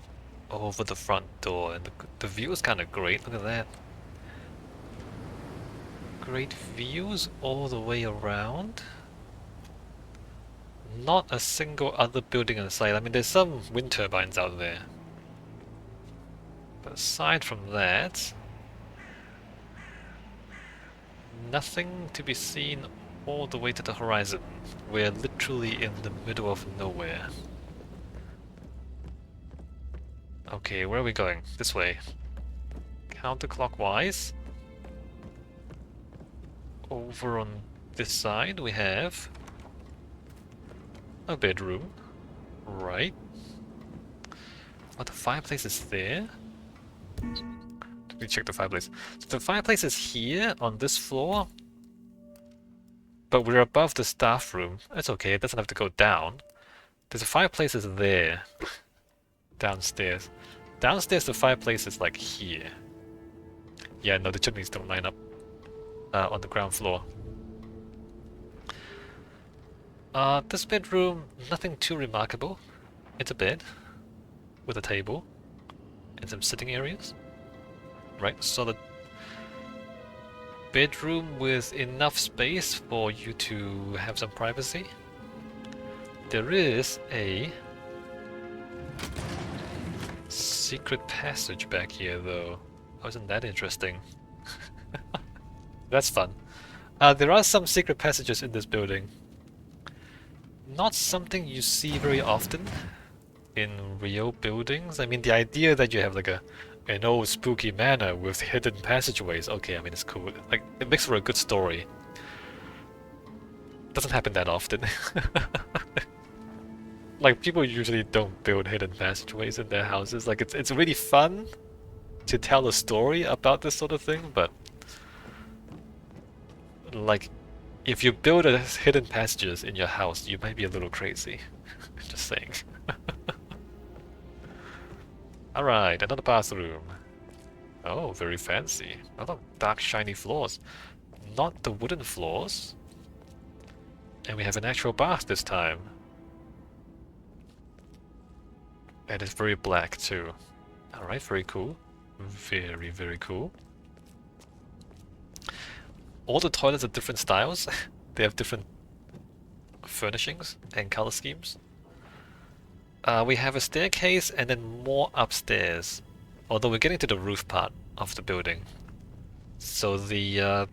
[SPEAKER 1] over the front door, and the view is kind of great. Look at that. Great views all the way around. Not a single other building in sight. I mean, there's some wind turbines out there. But aside from that, nothing to be seen all the way to the horizon. We're literally in the middle of nowhere. Okay, where are we going? This way. Counterclockwise. Over on this side we have a bedroom. Right. Oh, the fireplace is there? Let me check the fireplace. So the fireplace is here on this floor, but we're above the staff room. That's okay, it doesn't have to go down. There's a fireplace is there. Downstairs. Downstairs the fireplace is like here. Yeah, no, the chimneys don't line up on the ground floor. This bedroom, nothing too remarkable. It's a bed with a table and some sitting areas. Right, solid bedroom with enough space for you to have some privacy. There is a secret passage back here though. Oh, isn't that interesting? That's fun. There are some secret passages in this building. Not something you see very often in real buildings. I mean, the idea that you have like an old spooky manor with hidden passageways, okay, I mean, it's cool. Like, it makes for a good story. Doesn't happen that often. Like, people usually don't build hidden passageways in their houses. Like, it's really fun to tell a story about this sort of thing, but like, if you build a hidden passages in your house, you might be a little crazy. Just saying. Alright, another bathroom. Oh, very fancy. A lot of dark, shiny floors. Not the wooden floors. And we have an actual bath this time. And it's very black too. Alright, very cool. Very, very cool. All the toilets are different styles. They have different furnishings and color schemes. We have a staircase and then more upstairs. Although we're getting to the roof part of the building. So the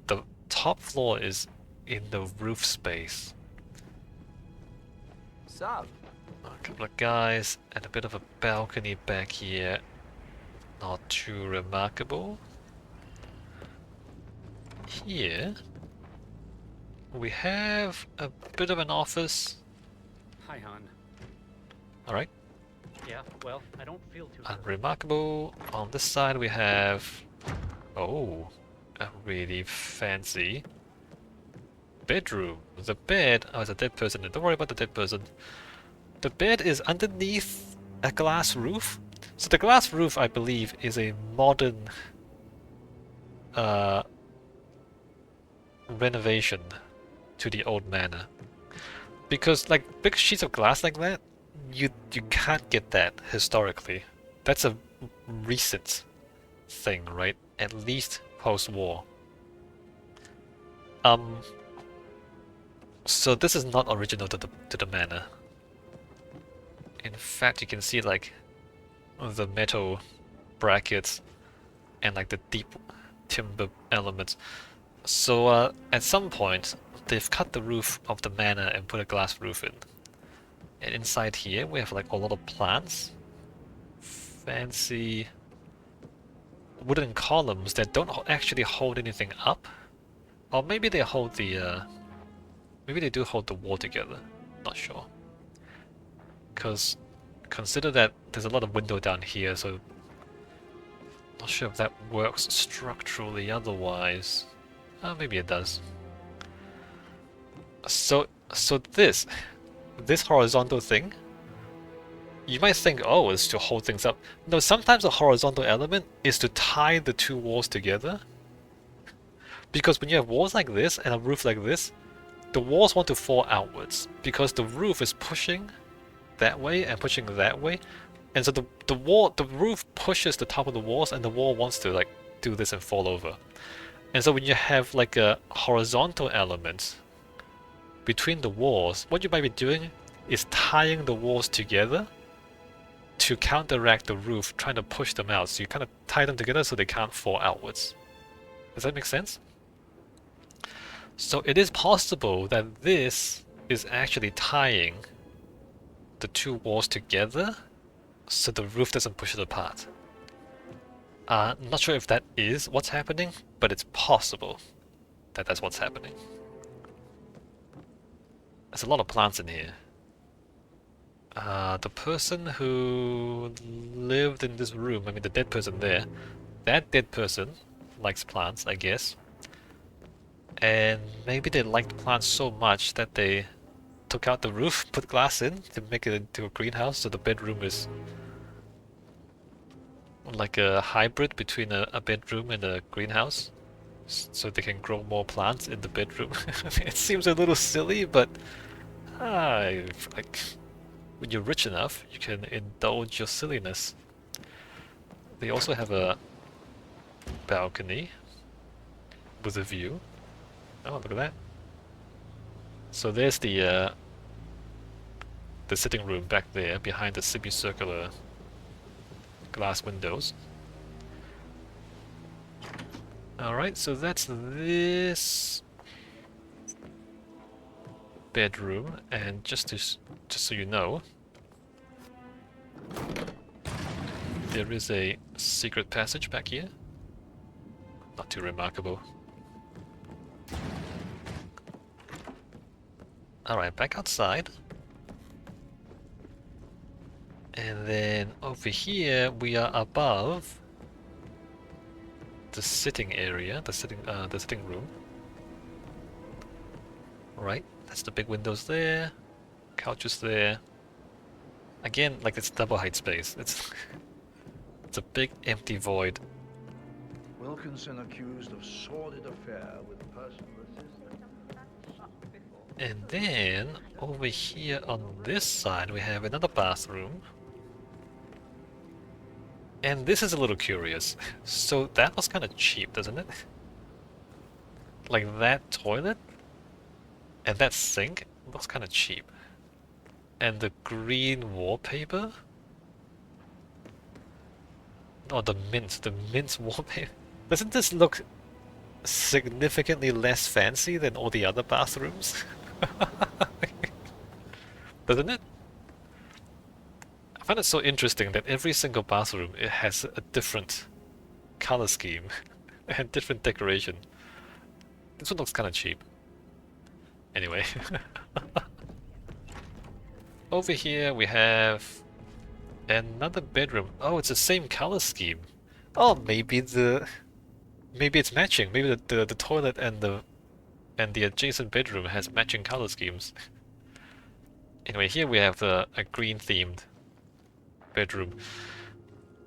[SPEAKER 1] top floor is in the roof space.
[SPEAKER 6] Sup?
[SPEAKER 1] A couple of guys and a bit of a balcony back here. Not too remarkable. here we have a bit of an office.
[SPEAKER 2] Hi, hon.
[SPEAKER 1] Alright.
[SPEAKER 4] Yeah, well, I don't feel too good.
[SPEAKER 1] Unremarkable. On this side we have... Oh, a really fancy bedroom. The bed... Oh, it's a dead person. Don't worry about the dead person. The bed is underneath a glass roof. So the glass roof, I believe, is a modern renovation to the old manor. Because like big sheets of glass like that, you can't get that historically. That's a recent thing, right? At least post-war. So this is not original to the manor. In fact, you can see like the metal brackets and like the deep timber elements. So at some point, they've cut the roof of the manor and put a glass roof in. And inside here, we have like a lot of plants. Fancy wooden columns that don't actually hold anything up. Or maybe they hold the... maybe they do hold the wall together. Not sure. Because consider that there's a lot of window down here, so... Not sure if that works structurally otherwise. Maybe it does. So this horizontal thing, you might think, oh, it's to hold things up. No, sometimes a horizontal element is to tie the two walls together. Because when you have walls like this and a roof like this, the walls want to fall outwards because the roof is pushing that way and pushing that way, and so the roof pushes the top of the walls, and the wall wants to like do this and fall over. And so when you have like a horizontal element between the walls, what you might be doing is tying the walls together to counteract the roof trying to push them out. So you kind of tie them together so they can't fall outwards. Does that make sense? So it is possible that this is actually tying the two walls together so the roof doesn't push it apart. Not sure if that is what's happening, but it's possible that that's what's happening. There's a lot of plants in here. The person who lived in this room, I mean the dead person there, that dead person likes plants, I guess. And maybe they liked plants so much that they took out the roof, put glass in to make it into a greenhouse, so the bedroom is like a hybrid between a bedroom and a greenhouse, so they can grow more plants in the bedroom. It seems a little silly, but like when you're rich enough, you can indulge your silliness. They also have a balcony with a view. Oh, look at that. So there's the sitting room back there behind the semicircular glass windows. Alright, so that's this bedroom, and just so you know, there is a secret passage back here. Not too remarkable. Alright, back outside. And then over here we are above the sitting area, the sitting room. Right, that's the big windows there, couches there. Again, like it's double height space. It's a big empty void.
[SPEAKER 3] Wilkinson accused of sordid affair with personal assistant.
[SPEAKER 1] And then over here on this side we have another bathroom. And this is a little curious. So that was kind of cheap, doesn't it? Like that toilet and that sink looks kind of cheap. And the green wallpaper? Oh, the mint wallpaper. Doesn't this look significantly less fancy than all the other bathrooms? Doesn't it? I find it so interesting that every single bathroom it has a different color scheme and different decoration. This one looks kind of cheap. Anyway. Over here we have another bedroom. Oh, it's the same color scheme. Oh, maybe it's matching. Maybe the toilet and the adjacent bedroom has matching color schemes. Anyway, here we have a green themed bedroom.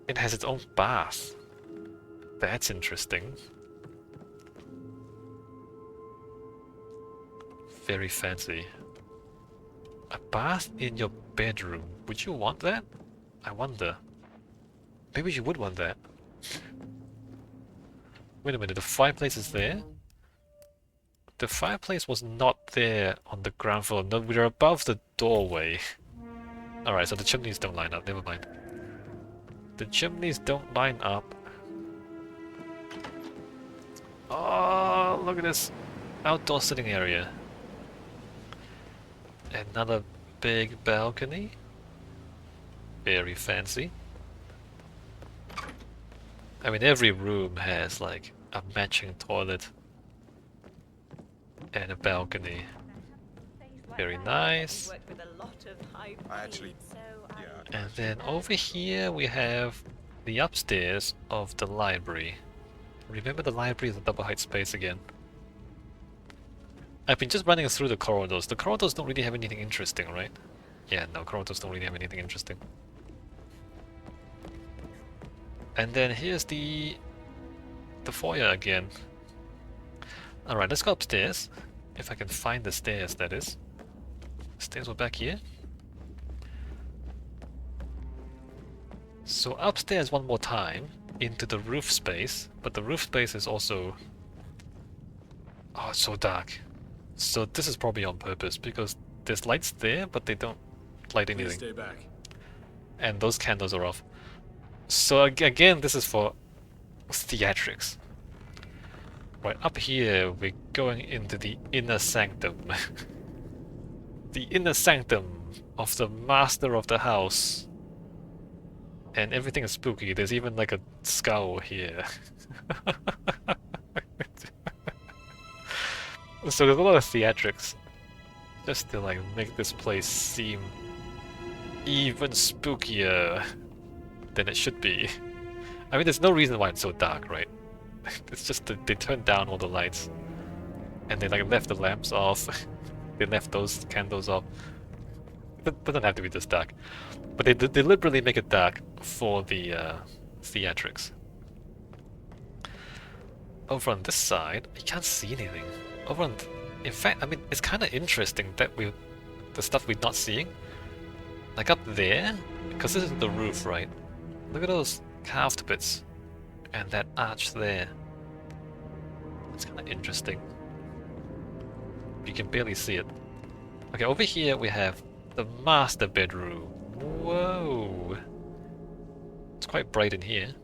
[SPEAKER 1] It has its own bath. That's interesting. Very fancy. A bath in your bedroom. Would you want that? I wonder. Maybe you would want that. Wait a minute, the fireplace is there? The fireplace was not there on the ground floor. No, we are above the doorway. Alright, so the chimneys don't line up. Never mind. The chimneys don't line up. Oh, look at this outdoor sitting area. Another big balcony. Very fancy. I mean, every room has like a matching toilet and a balcony. Very nice.
[SPEAKER 6] Actually, yeah.
[SPEAKER 1] And then over here we have the upstairs of the library. Remember, the library is a double height space again. I've been just running through the corridors. The corridors don't really have anything interesting, right? Yeah, no, corridors don't really have anything interesting. And then here's the foyer again. Alright, let's go upstairs. If I can find the stairs, that is. Stairs were back here. So upstairs one more time into the roof space, but the roof space is also... Oh, it's so dark. So this is probably on purpose because there's lights there, but they don't light anything.
[SPEAKER 6] Please stay back.
[SPEAKER 1] And those candles are off. So again, this is for theatrics. Right up here, we're going into the inner sanctum. The inner sanctum of the master of the house. And everything is spooky. There's even like a skull here. So there's a lot of theatrics. Just to like make this place seem even spookier than it should be. I mean, there's no reason why it's so dark, right? It's just that they turned down all the lights. And they like left the lamps off. They left those candles off. It doesn't have to be this dark. But they deliberately make it dark for the theatrics. Over on this side, you can't see anything. Over on... In fact, I mean, it's kind of interesting that the stuff we're not seeing. Like up there, because this is the roof, right? Look at those carved bits. And that arch there. It's kind of interesting. You can barely see it. Okay, over here we have the master bedroom. Whoa! It's quite bright in here.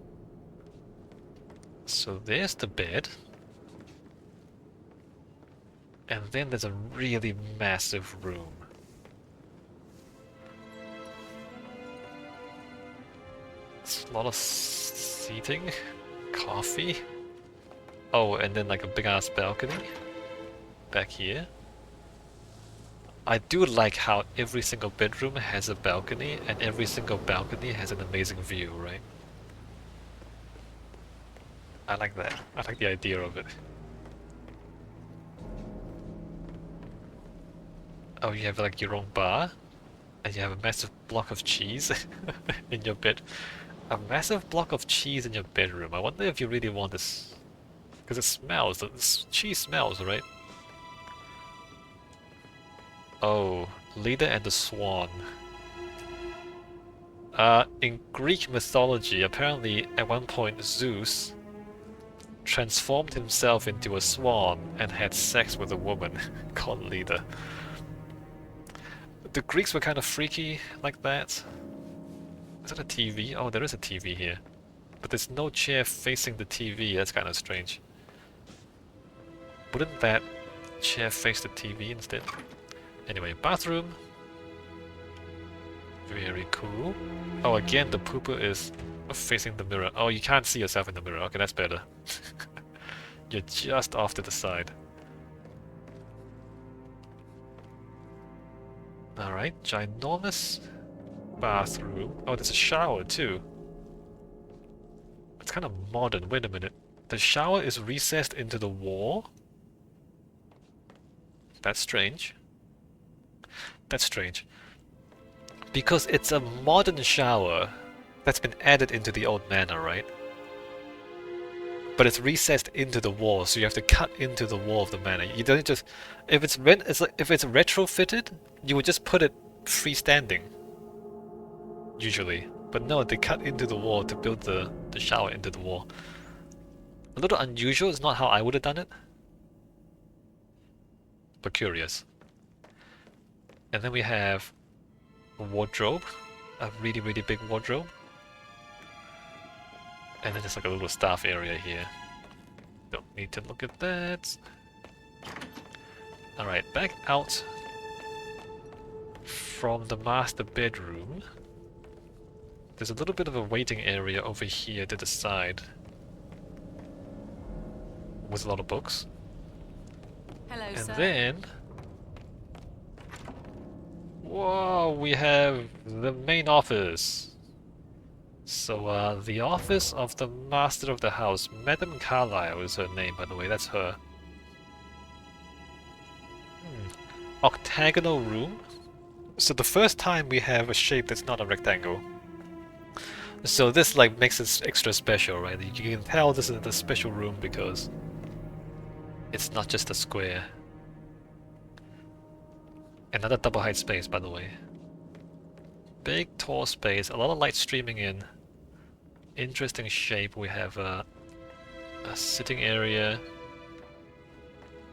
[SPEAKER 1] So there's the bed. And then there's a really massive room. It's a lot of seating, coffee. Oh, and then like a big ass balcony back here. I do like how every single bedroom has a balcony, and every single balcony has an amazing view, right? I like that. I like the idea of it. Oh, you have like your own bar, and you have a massive block of cheese in your bed. A massive block of cheese in your bedroom. I wonder if you really want this, because it smells. The cheese smells, right? Oh, Leda and the Swan. In Greek mythology, apparently at one point Zeus transformed himself into a swan and had sex with a woman called Leda. The Greeks were kind of freaky like that. Is that a TV? Oh, there is a TV here. But there's no chair facing the TV, that's kind of strange. Wouldn't that chair face the TV instead? Anyway, bathroom. Very cool. Oh, again, the pooper is facing the mirror. Oh, you can't see yourself in the mirror. Okay, that's better. You're just off to the side. Alright, ginormous bathroom. Oh, there's a shower too. It's kind of modern. Wait a minute. The shower is recessed into the wall? That's strange. That's strange. Because it's a modern shower that's been added into the old manor, right? But it's recessed into the wall, so you have to cut into the wall of the manor. You don't just... If it's retrofitted, you would just put it freestanding. Usually. But no, they cut into the wall to build the shower into the wall. A little unusual, it's not how I would have done it. But curious. And then we have a wardrobe. A really, really big wardrobe. And then there's like a little staff area here. Don't need to look at that. Alright, back out from the master bedroom. There's a little bit of a waiting area over here to the side. With a lot of books.
[SPEAKER 5] Hello,
[SPEAKER 1] And
[SPEAKER 5] sir.
[SPEAKER 1] then... Whoa, we have the main office. So, the office of the master of the house. Madame Carlyle is her name, by the way. That's her. Octagonal room. So the first time we have a shape that's not a rectangle. So this like makes it extra special, right? You can tell this is a special room because it's not just a square. Another double height space, by the way. Big, tall space, a lot of light streaming in. Interesting shape. We have a sitting area.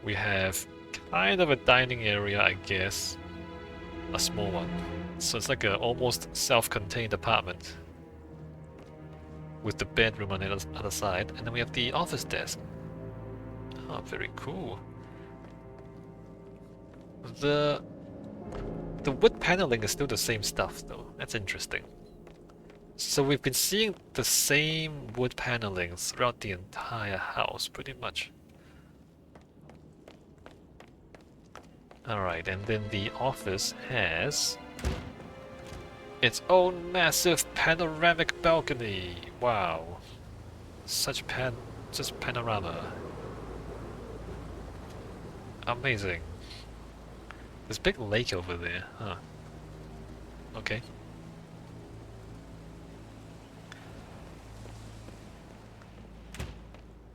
[SPEAKER 1] We have kind of a dining area, I guess. A small one. So it's like a almost self-contained apartment. With the bedroom on the other side. And then we have the office desk. Oh, very cool. The wood paneling is still the same stuff though. That's interesting. So we've been seeing the same wood paneling throughout the entire house, pretty much. Alright, and then the office has its own massive panoramic balcony. Wow. Just panorama. Amazing. There's a big lake over there, huh? Okay.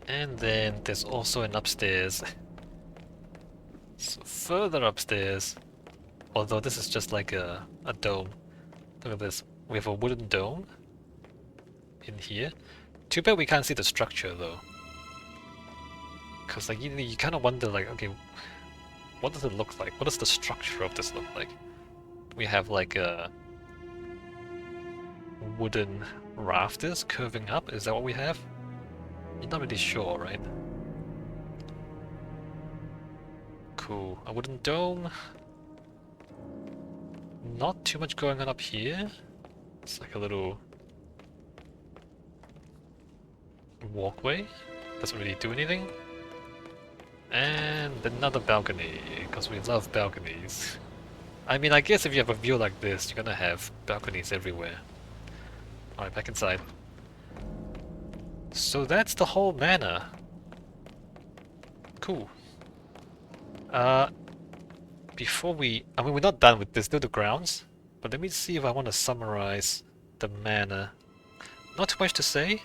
[SPEAKER 1] And then there's also an upstairs. So further upstairs, although this is just like a dome. Look at this. We have a wooden dome in here. Too bad we can't see the structure though. Because like you kind of wonder like, okay, what does it look like? What does the structure of this look like? We have like a wooden rafters curving up. Is that what we have? You're not really sure, right? Cool. A wooden dome. Not too much going on up here. It's like a little walkway. Doesn't really do anything. And another balcony, because we love balconies. I mean, I guess if you have a view like this, you're gonna have balconies everywhere. Alright, back inside. So that's the whole manor. Cool. Before we... I mean, we're not done with this, still the grounds. But let me see if I want to summarize the manor. Not too much to say.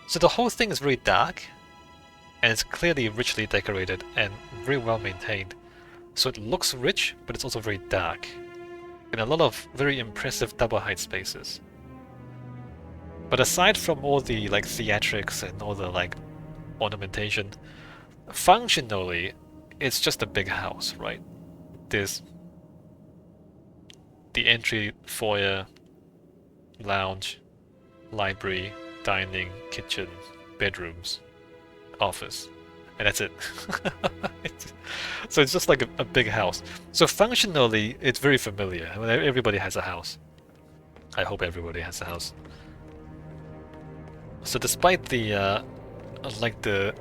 [SPEAKER 1] So the whole thing is very dark. And it's clearly richly decorated and very well maintained. So it looks rich, but it's also very dark. And a lot of very impressive double height spaces. But aside from all the like theatrics and all the like ornamentation, functionally, it's just a big house, right? There's the entry, foyer, lounge, library, dining, kitchen, bedrooms, office, and that's it. So it's just like a big house. So functionally, it's very familiar. I mean, everybody has a house. I hope everybody has a house. So despite the like the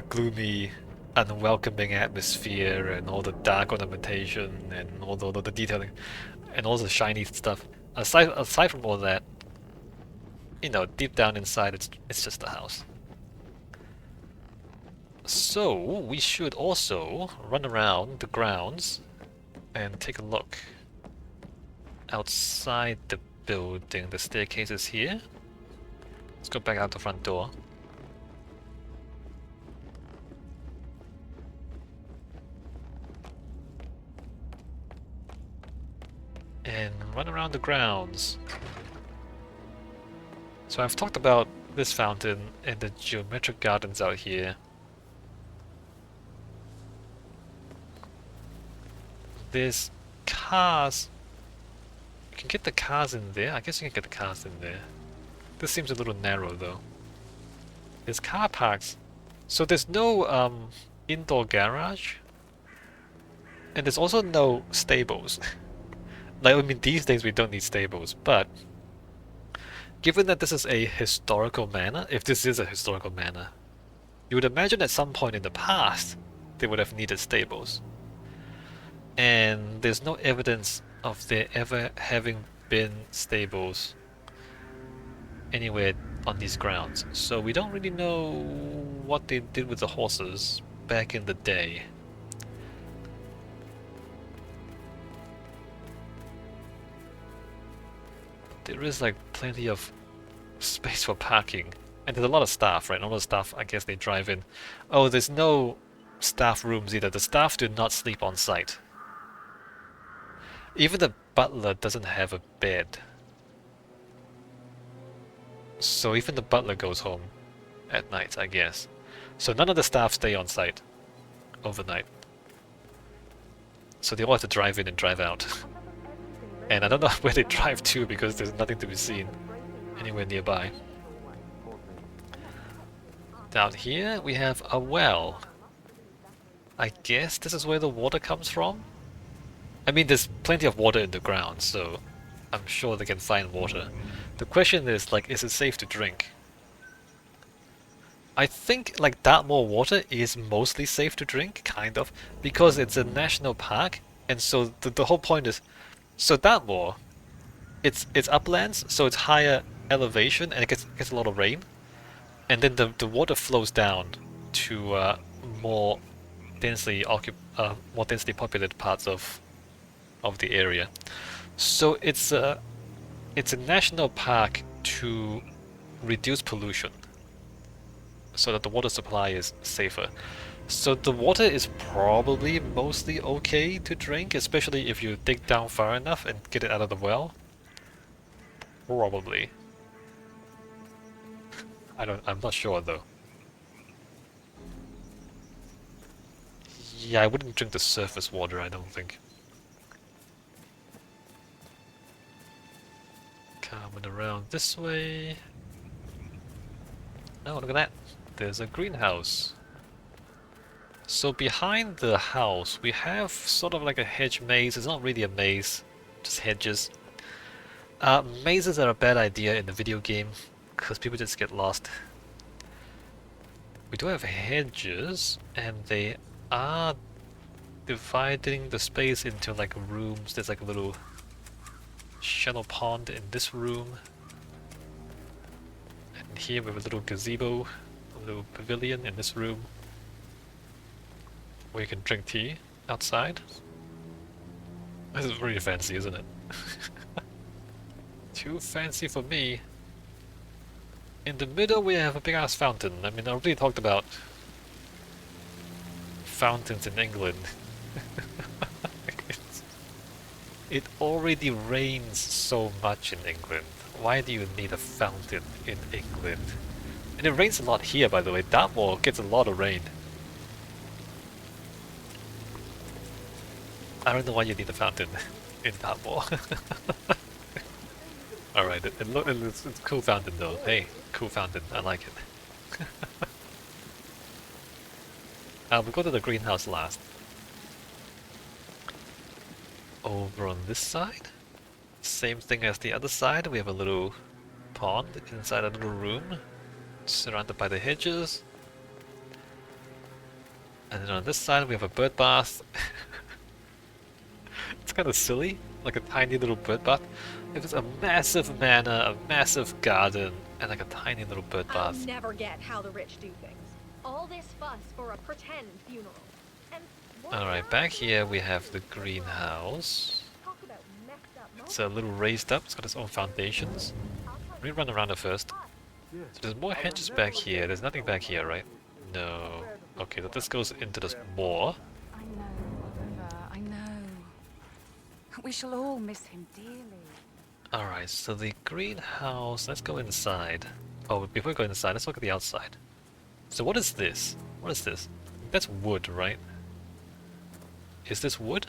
[SPEAKER 1] gloomy unwelcoming atmosphere and all the dark ornamentation and all the detailing and all the shiny stuff. Aside from all that, you know, deep down inside, it's just a house. So we should also run around the grounds and take a look outside the building. The staircase is here. Let's go back out the front door. And run around the grounds. So I've talked about this fountain and the geometric gardens out here. There's cars. You can get the cars in there. I guess you can get the cars in there. This seems a little narrow though. There's car parks. So there's no indoor garage. And there's also no stables. Like, I mean, these days we don't need stables, but given that this is a historical manor, if this is a historical manor, you would imagine at some point in the past they would have needed stables. And there's no evidence of there ever having been stables anywhere on these grounds. So we don't really know what they did with the horses back in the day. There is like plenty of space for parking. And there's a lot of staff, right? A lot of staff, I guess they drive in. Oh, there's no staff rooms either. The staff do not sleep on site. Even the butler doesn't have a bed. So even the butler goes home at night, I guess. So none of the staff stay on site overnight. So they all have to drive in and drive out. And I don't know where they drive to because there's nothing to be seen anywhere nearby. Down here we have a well. I guess this is where the water comes from? I mean, there's plenty of water in the ground, so I'm sure they can find water. The question is, like, is it safe to drink? I think, like, Dartmoor water is mostly safe to drink, kind of, because it's a national park, and so the whole point is, so Dartmoor, it's uplands, so it's higher elevation, and it gets a lot of rain, and then the water flows down to more densely populated parts of the area. So it's a national park to reduce pollution, so that the water supply is safer. So the water is probably mostly okay to drink, especially if you dig down far enough and get it out of the well. Probably. I'm not sure though. Yeah, I wouldn't drink the surface water, I don't think. Coming around this way. Oh, look at that. There's a greenhouse. So behind the house, we have sort of like a hedge maze. It's not really a maze, just hedges. Mazes are a bad idea in the video game, because people just get lost. We do have hedges, and they are dividing the space into like rooms. There's like a little shallow pond in this room. And here we have a little gazebo, a little pavilion in this room, where you can drink tea outside. This is really fancy, isn't it? Too fancy for me. In the middle we have a big ass fountain. I mean, I already talked about fountains in England. It already rains so much in England. Why do you need a fountain in England? And it rains a lot here, by the way. Dartmoor gets a lot of rain. I don't know why you need a fountain in Dartmoor. Alright, it's a cool fountain though. Hey, cool fountain, I like it. We'll go to the greenhouse last. Over on this side, same thing as the other side. We have a little pond inside a little room, surrounded by the hedges. And then on this side we have a bird bath. It's kind of silly, like a tiny little bird bath. It was a massive manor, a massive garden, and like a tiny little bird
[SPEAKER 6] I'll
[SPEAKER 1] bath.
[SPEAKER 6] never get how the rich do things. All this fuss for a pretend funeral. And
[SPEAKER 1] Alright, back here we have the greenhouse.
[SPEAKER 6] talk about messed up
[SPEAKER 1] It's a little raised up, it's got its own foundations. Let me run around it first. So there's more hedges back here, there's nothing back here, right? No. Okay, so this goes into this moor.
[SPEAKER 7] I know, Oliver, I know. We shall all miss him dearly.
[SPEAKER 1] Alright, so the greenhouse, let's go inside. Oh, before we go inside, let's look at the outside. So what is this? What is this? That's wood, right? Is this wood?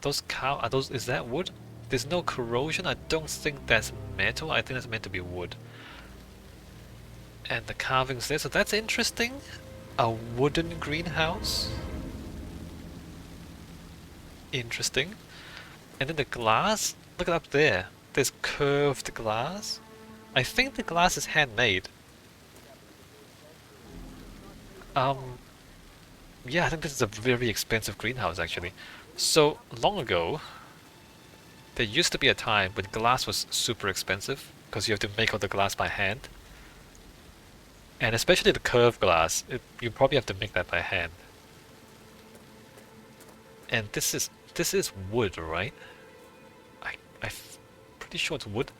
[SPEAKER 1] Those are those, is that wood? There's no corrosion, I don't think that's metal, I think that's meant to be wood. And the carvings there, so that's interesting. A wooden greenhouse. Interesting. And then the glass, look up there. There's curved glass. I think the glass is handmade. Yeah, I think this is a very expensive greenhouse actually. So long ago, there used to be a time when glass was super expensive because you have to make all the glass by hand. And especially the curved glass, you probably have to make that by hand. And this is wood, right? I'm pretty sure it's wood.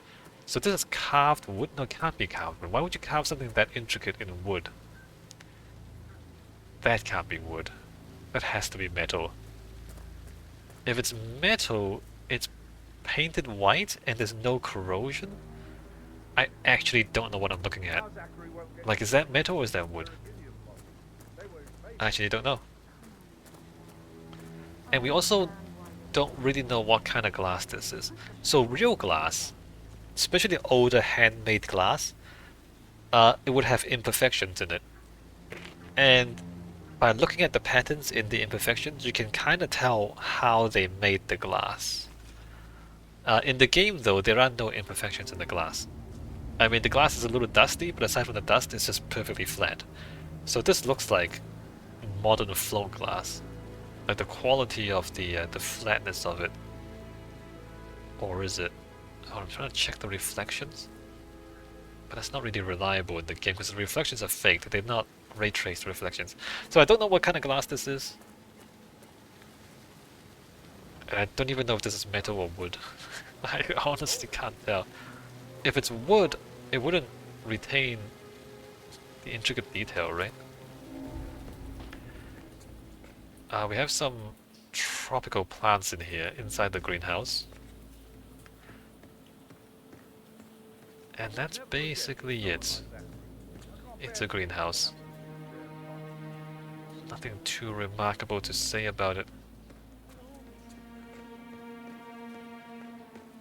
[SPEAKER 1] So this is carved wood? No, it can't be carved wood. Why would you carve something that intricate in wood? That can't be wood. That has to be metal. If it's metal, it's painted white and there's no corrosion? I actually don't know what I'm looking at. Like, is that metal or is that wood? I actually don't know. And we also don't really know what kind of glass this is. So real glass, especially older handmade glass, it would have imperfections in it. And by looking at the patterns in the imperfections, you can kind of tell how they made the glass. In the game though, there are no imperfections in the glass. I mean, the glass is a little dusty, but aside from the dust, it's just perfectly flat. So this looks like modern float glass. Like the quality of the flatness of it. Or is it? Oh, I'm trying to check the reflections. But that's not really reliable in the game because the reflections are faked. They're not ray traced reflections. So I don't know what kind of glass this is. And I don't even know if this is metal or wood. I honestly can't tell. If it's wood, it wouldn't retain the intricate detail, right? We have some tropical plants in here, inside the greenhouse. And that's basically it. It's a greenhouse. Nothing too remarkable to say about it.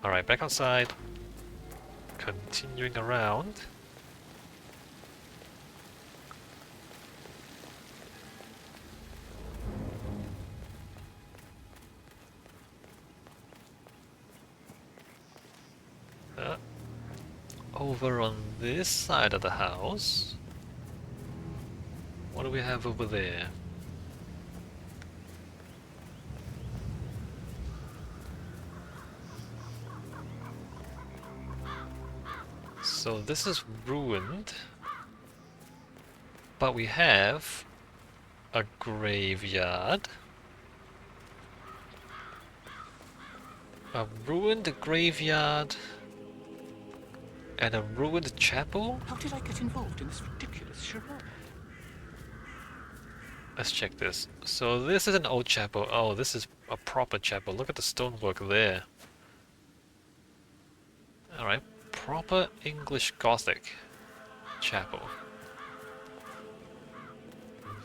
[SPEAKER 1] Alright, back outside. Continuing around. Over on this side of the house. What do we have over there? So this is ruined, but we have a graveyard, a ruined graveyard, and a ruined chapel?
[SPEAKER 2] How did I get involved in this ridiculous charade?
[SPEAKER 1] Let's check this. So this is an old chapel. Oh, this is a proper chapel. Look at the stonework there. Alright, proper English Gothic chapel.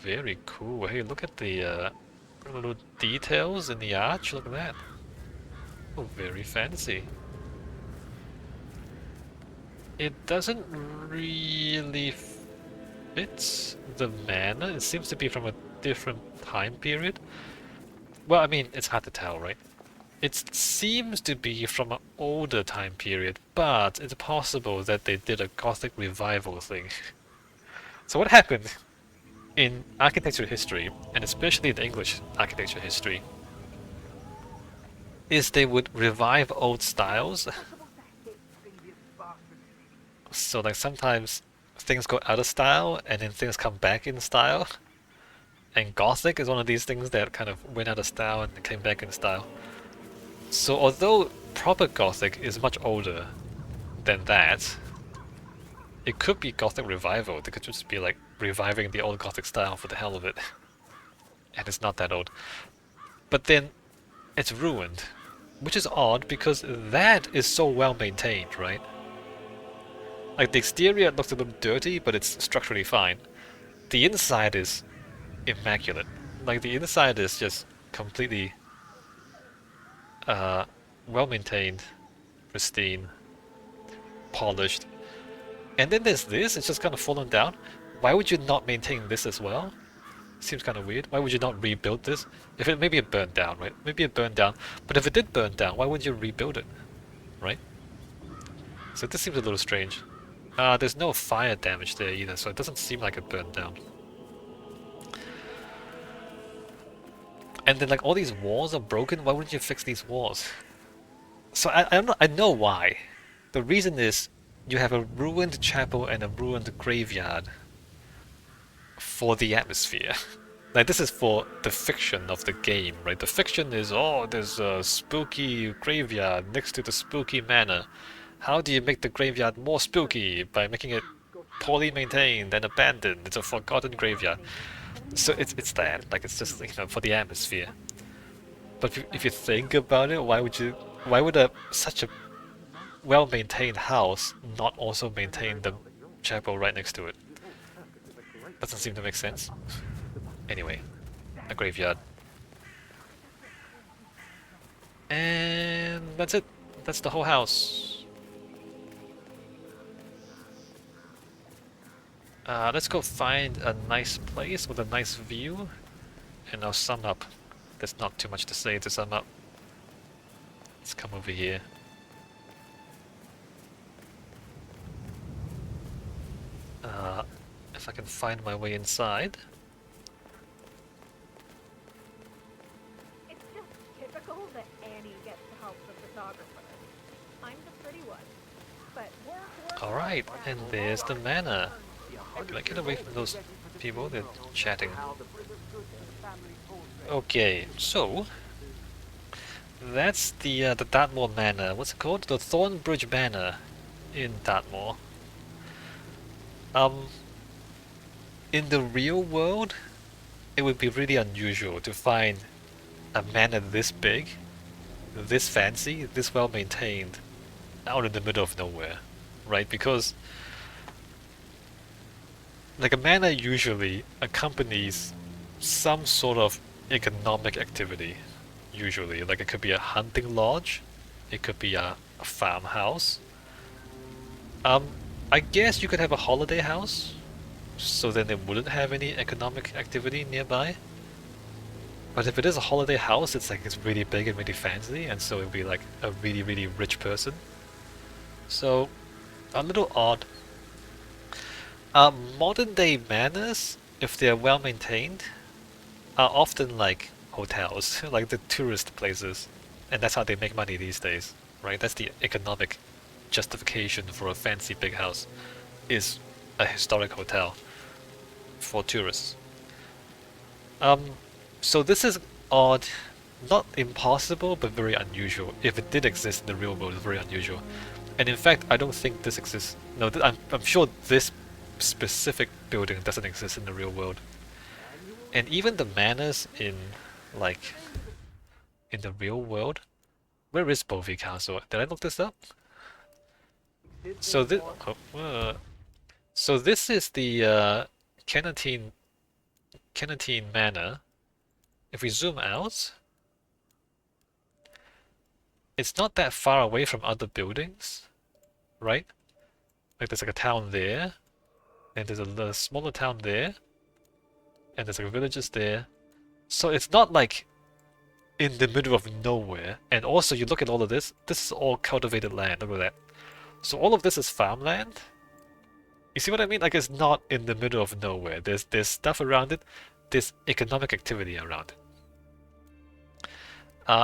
[SPEAKER 1] Very cool. Hey, look at the little details in the arch. Look at that. Oh, very fancy. It doesn't really fit the manor. It seems to be from a different time period. Well, I mean, it's hard to tell, right? It seems to be from an older time period, but it's possible that they did a Gothic revival thing. So what happened? in architecture history, and especially in English architecture history, is they would revive old styles. So like sometimes things go out of style and then things come back in style. And Gothic is one of these things that kind of went out of style and came back in style. So although proper Gothic is much older than that, it could be Gothic revival. They could just be like reviving the old Gothic style for the hell of it. And it's not that old. But then it's ruined, which is odd because that is so well maintained, right? Like the exterior looks a little dirty, but it's structurally fine. The inside is immaculate. Like the inside is just completely well maintained, pristine, polished. And then there's this, it's just kind of fallen down. Why would you not maintain this as well? Seems kind of weird. Why would you not rebuild this? If it maybe it burned down, right? Maybe it burned down. But if it did burn down, why would you rebuild it? Right? So this seems a little strange. There's no fire damage there either, so it doesn't seem like it burned down. And then like all these walls are broken, why wouldn't you fix these walls? So I know why. The reason is you have a ruined chapel and a ruined graveyard for the atmosphere. Like this is for the fiction of the game, right? The fiction is, oh, there's a spooky graveyard next to the spooky manor. How do you make the graveyard more spooky? By making it poorly maintained and abandoned. It's a forgotten graveyard. So it's that, like it's just, you know, for the atmosphere. But if you think about it, why would such a well-maintained house not also maintain the chapel right next to it? Doesn't seem to make sense. Anyway, a graveyard. And that's it. That's the whole house. Let's go find a nice place with a nice view, and I'll sum up. There's not too much to say to sum up. Let's come over here. If I can find my way inside.
[SPEAKER 6] It's just typical that Annie gets the help of the photographer. I'm the pretty one. But
[SPEAKER 1] Alright, and there's the manor. Can I get away from those people? They're chatting. Okay, so that's the Dartmoor Manor. What's it called? The Thornbridge Manor in Dartmoor. In the real world, it would be really unusual to find a manor this big, this fancy, this well maintained, out in the middle of nowhere, right? Because like a manor usually accompanies some sort of economic activity, usually. Like it could be a hunting lodge, it could be a farmhouse. I guess you could have a holiday house, so then it wouldn't have any economic activity nearby. But if it is a holiday house, it's like it's really big and really fancy, and so it would be like a really, really rich person. So, a little odd. Modern day manors, if they're well maintained, are often like hotels, like the tourist places. And that's how they make money these days, right? That's the economic justification for a fancy big house, is a historic hotel for tourists. So this is odd, not impossible, but very unusual. If it did exist in the real world, it's very unusual. And in fact, I don't think this exists. No, I'm sure this specific building doesn't exist in the real world. And even the manors in, like, in the real world. Where is Bovey Castle? Did I look this up? So this, so this is the Kennetine Manor. If we zoom out, it's not that far away from other buildings, right? Like there's like a town there, and there's a smaller town there, and there's like villages there. So it's not like in the middle of nowhere. And also you look at all of this is all cultivated land, look at that. So all of this is farmland You see what I mean? Like it's not in the middle of nowhere. There's stuff around it. There's economic activity around it.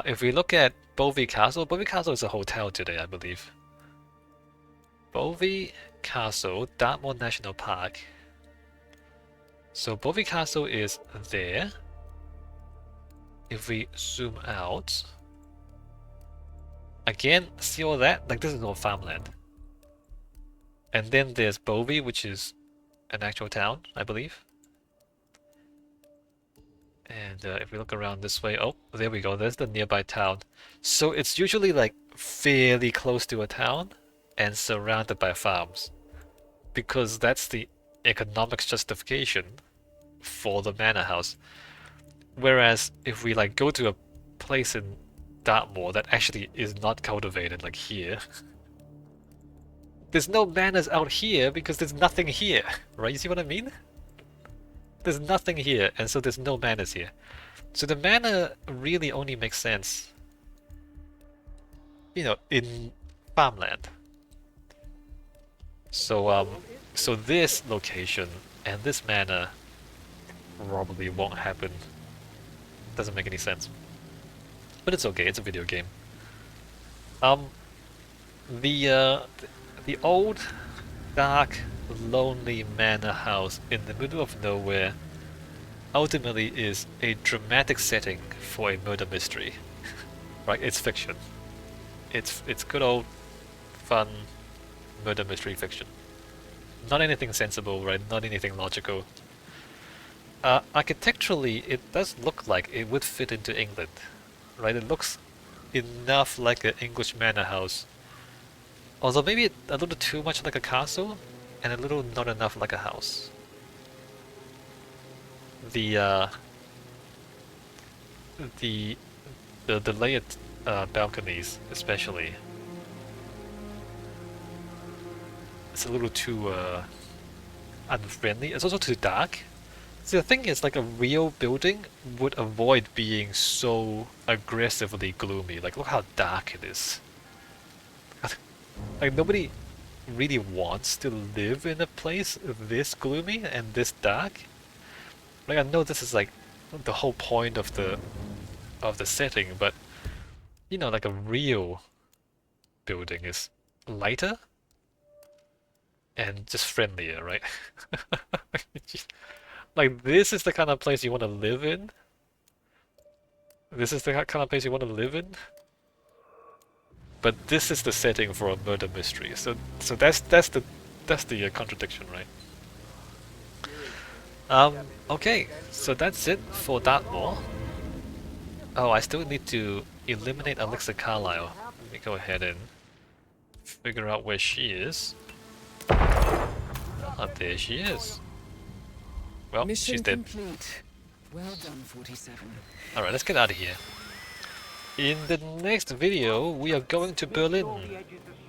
[SPEAKER 1] If we look at Bovey Castle is a hotel today, I believe. Bovey Castle, Dartmoor National Park. So Bovey Castle is there. If we zoom out, again, see all that? Like this is all farmland. And then there's Bovey, which is an actual town, I believe. And if we look around this way, oh, there we go, there's the nearby town. So it's usually like fairly close to a town and surrounded by farms. Because that's the economics justification for the manor house. Whereas if we like go to a place in Dartmoor that actually is not cultivated, like here, there's no manors out here because there's nothing here, right? You see what I mean? There's nothing here, and so there's no manors here. So the manor really only makes sense, you know, in farmland. So so this location and this manor probably won't happen. Doesn't make any sense. But it's okay, it's a video game. The old, dark, lonely manor house in the middle of nowhere ultimately is a dramatic setting for a murder mystery. Right? It's fiction. It's good old fun murder mystery fiction. Not anything sensible, right? Not anything logical. Architecturally, it does look like it would fit into England, right? It looks enough like an English manor house. Although maybe a little too much like a castle, and a little not enough like a house. The layered balconies, especially, it's a little too unfriendly. It's also too dark. See, the thing is, like a real building would avoid being so aggressively gloomy. Like, look how dark it is. Like, nobody really wants to live in a place this gloomy and this dark. Like, I know this is like the whole point of the setting, but you know, like a real building is lighter and just friendlier, right? Like, this is the kind of place you want to live in. This is the kind of place you want to live in. But this is the setting for a murder mystery. So that's the contradiction, right? Okay, so that's it for Dartmoor. Oh, I still need to eliminate Alexa Carlisle. Let me go ahead and figure out where she is. Ah, there she is. Well,
[SPEAKER 8] Mission
[SPEAKER 1] she's dead.
[SPEAKER 8] complete. Well done, 47.
[SPEAKER 1] Alright, let's get out of here. In the next video, we are going to Berlin.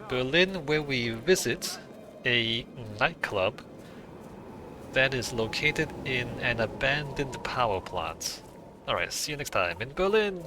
[SPEAKER 1] Berlin, where we visit a nightclub that is located in an abandoned power plant. Alright, see you next time in Berlin!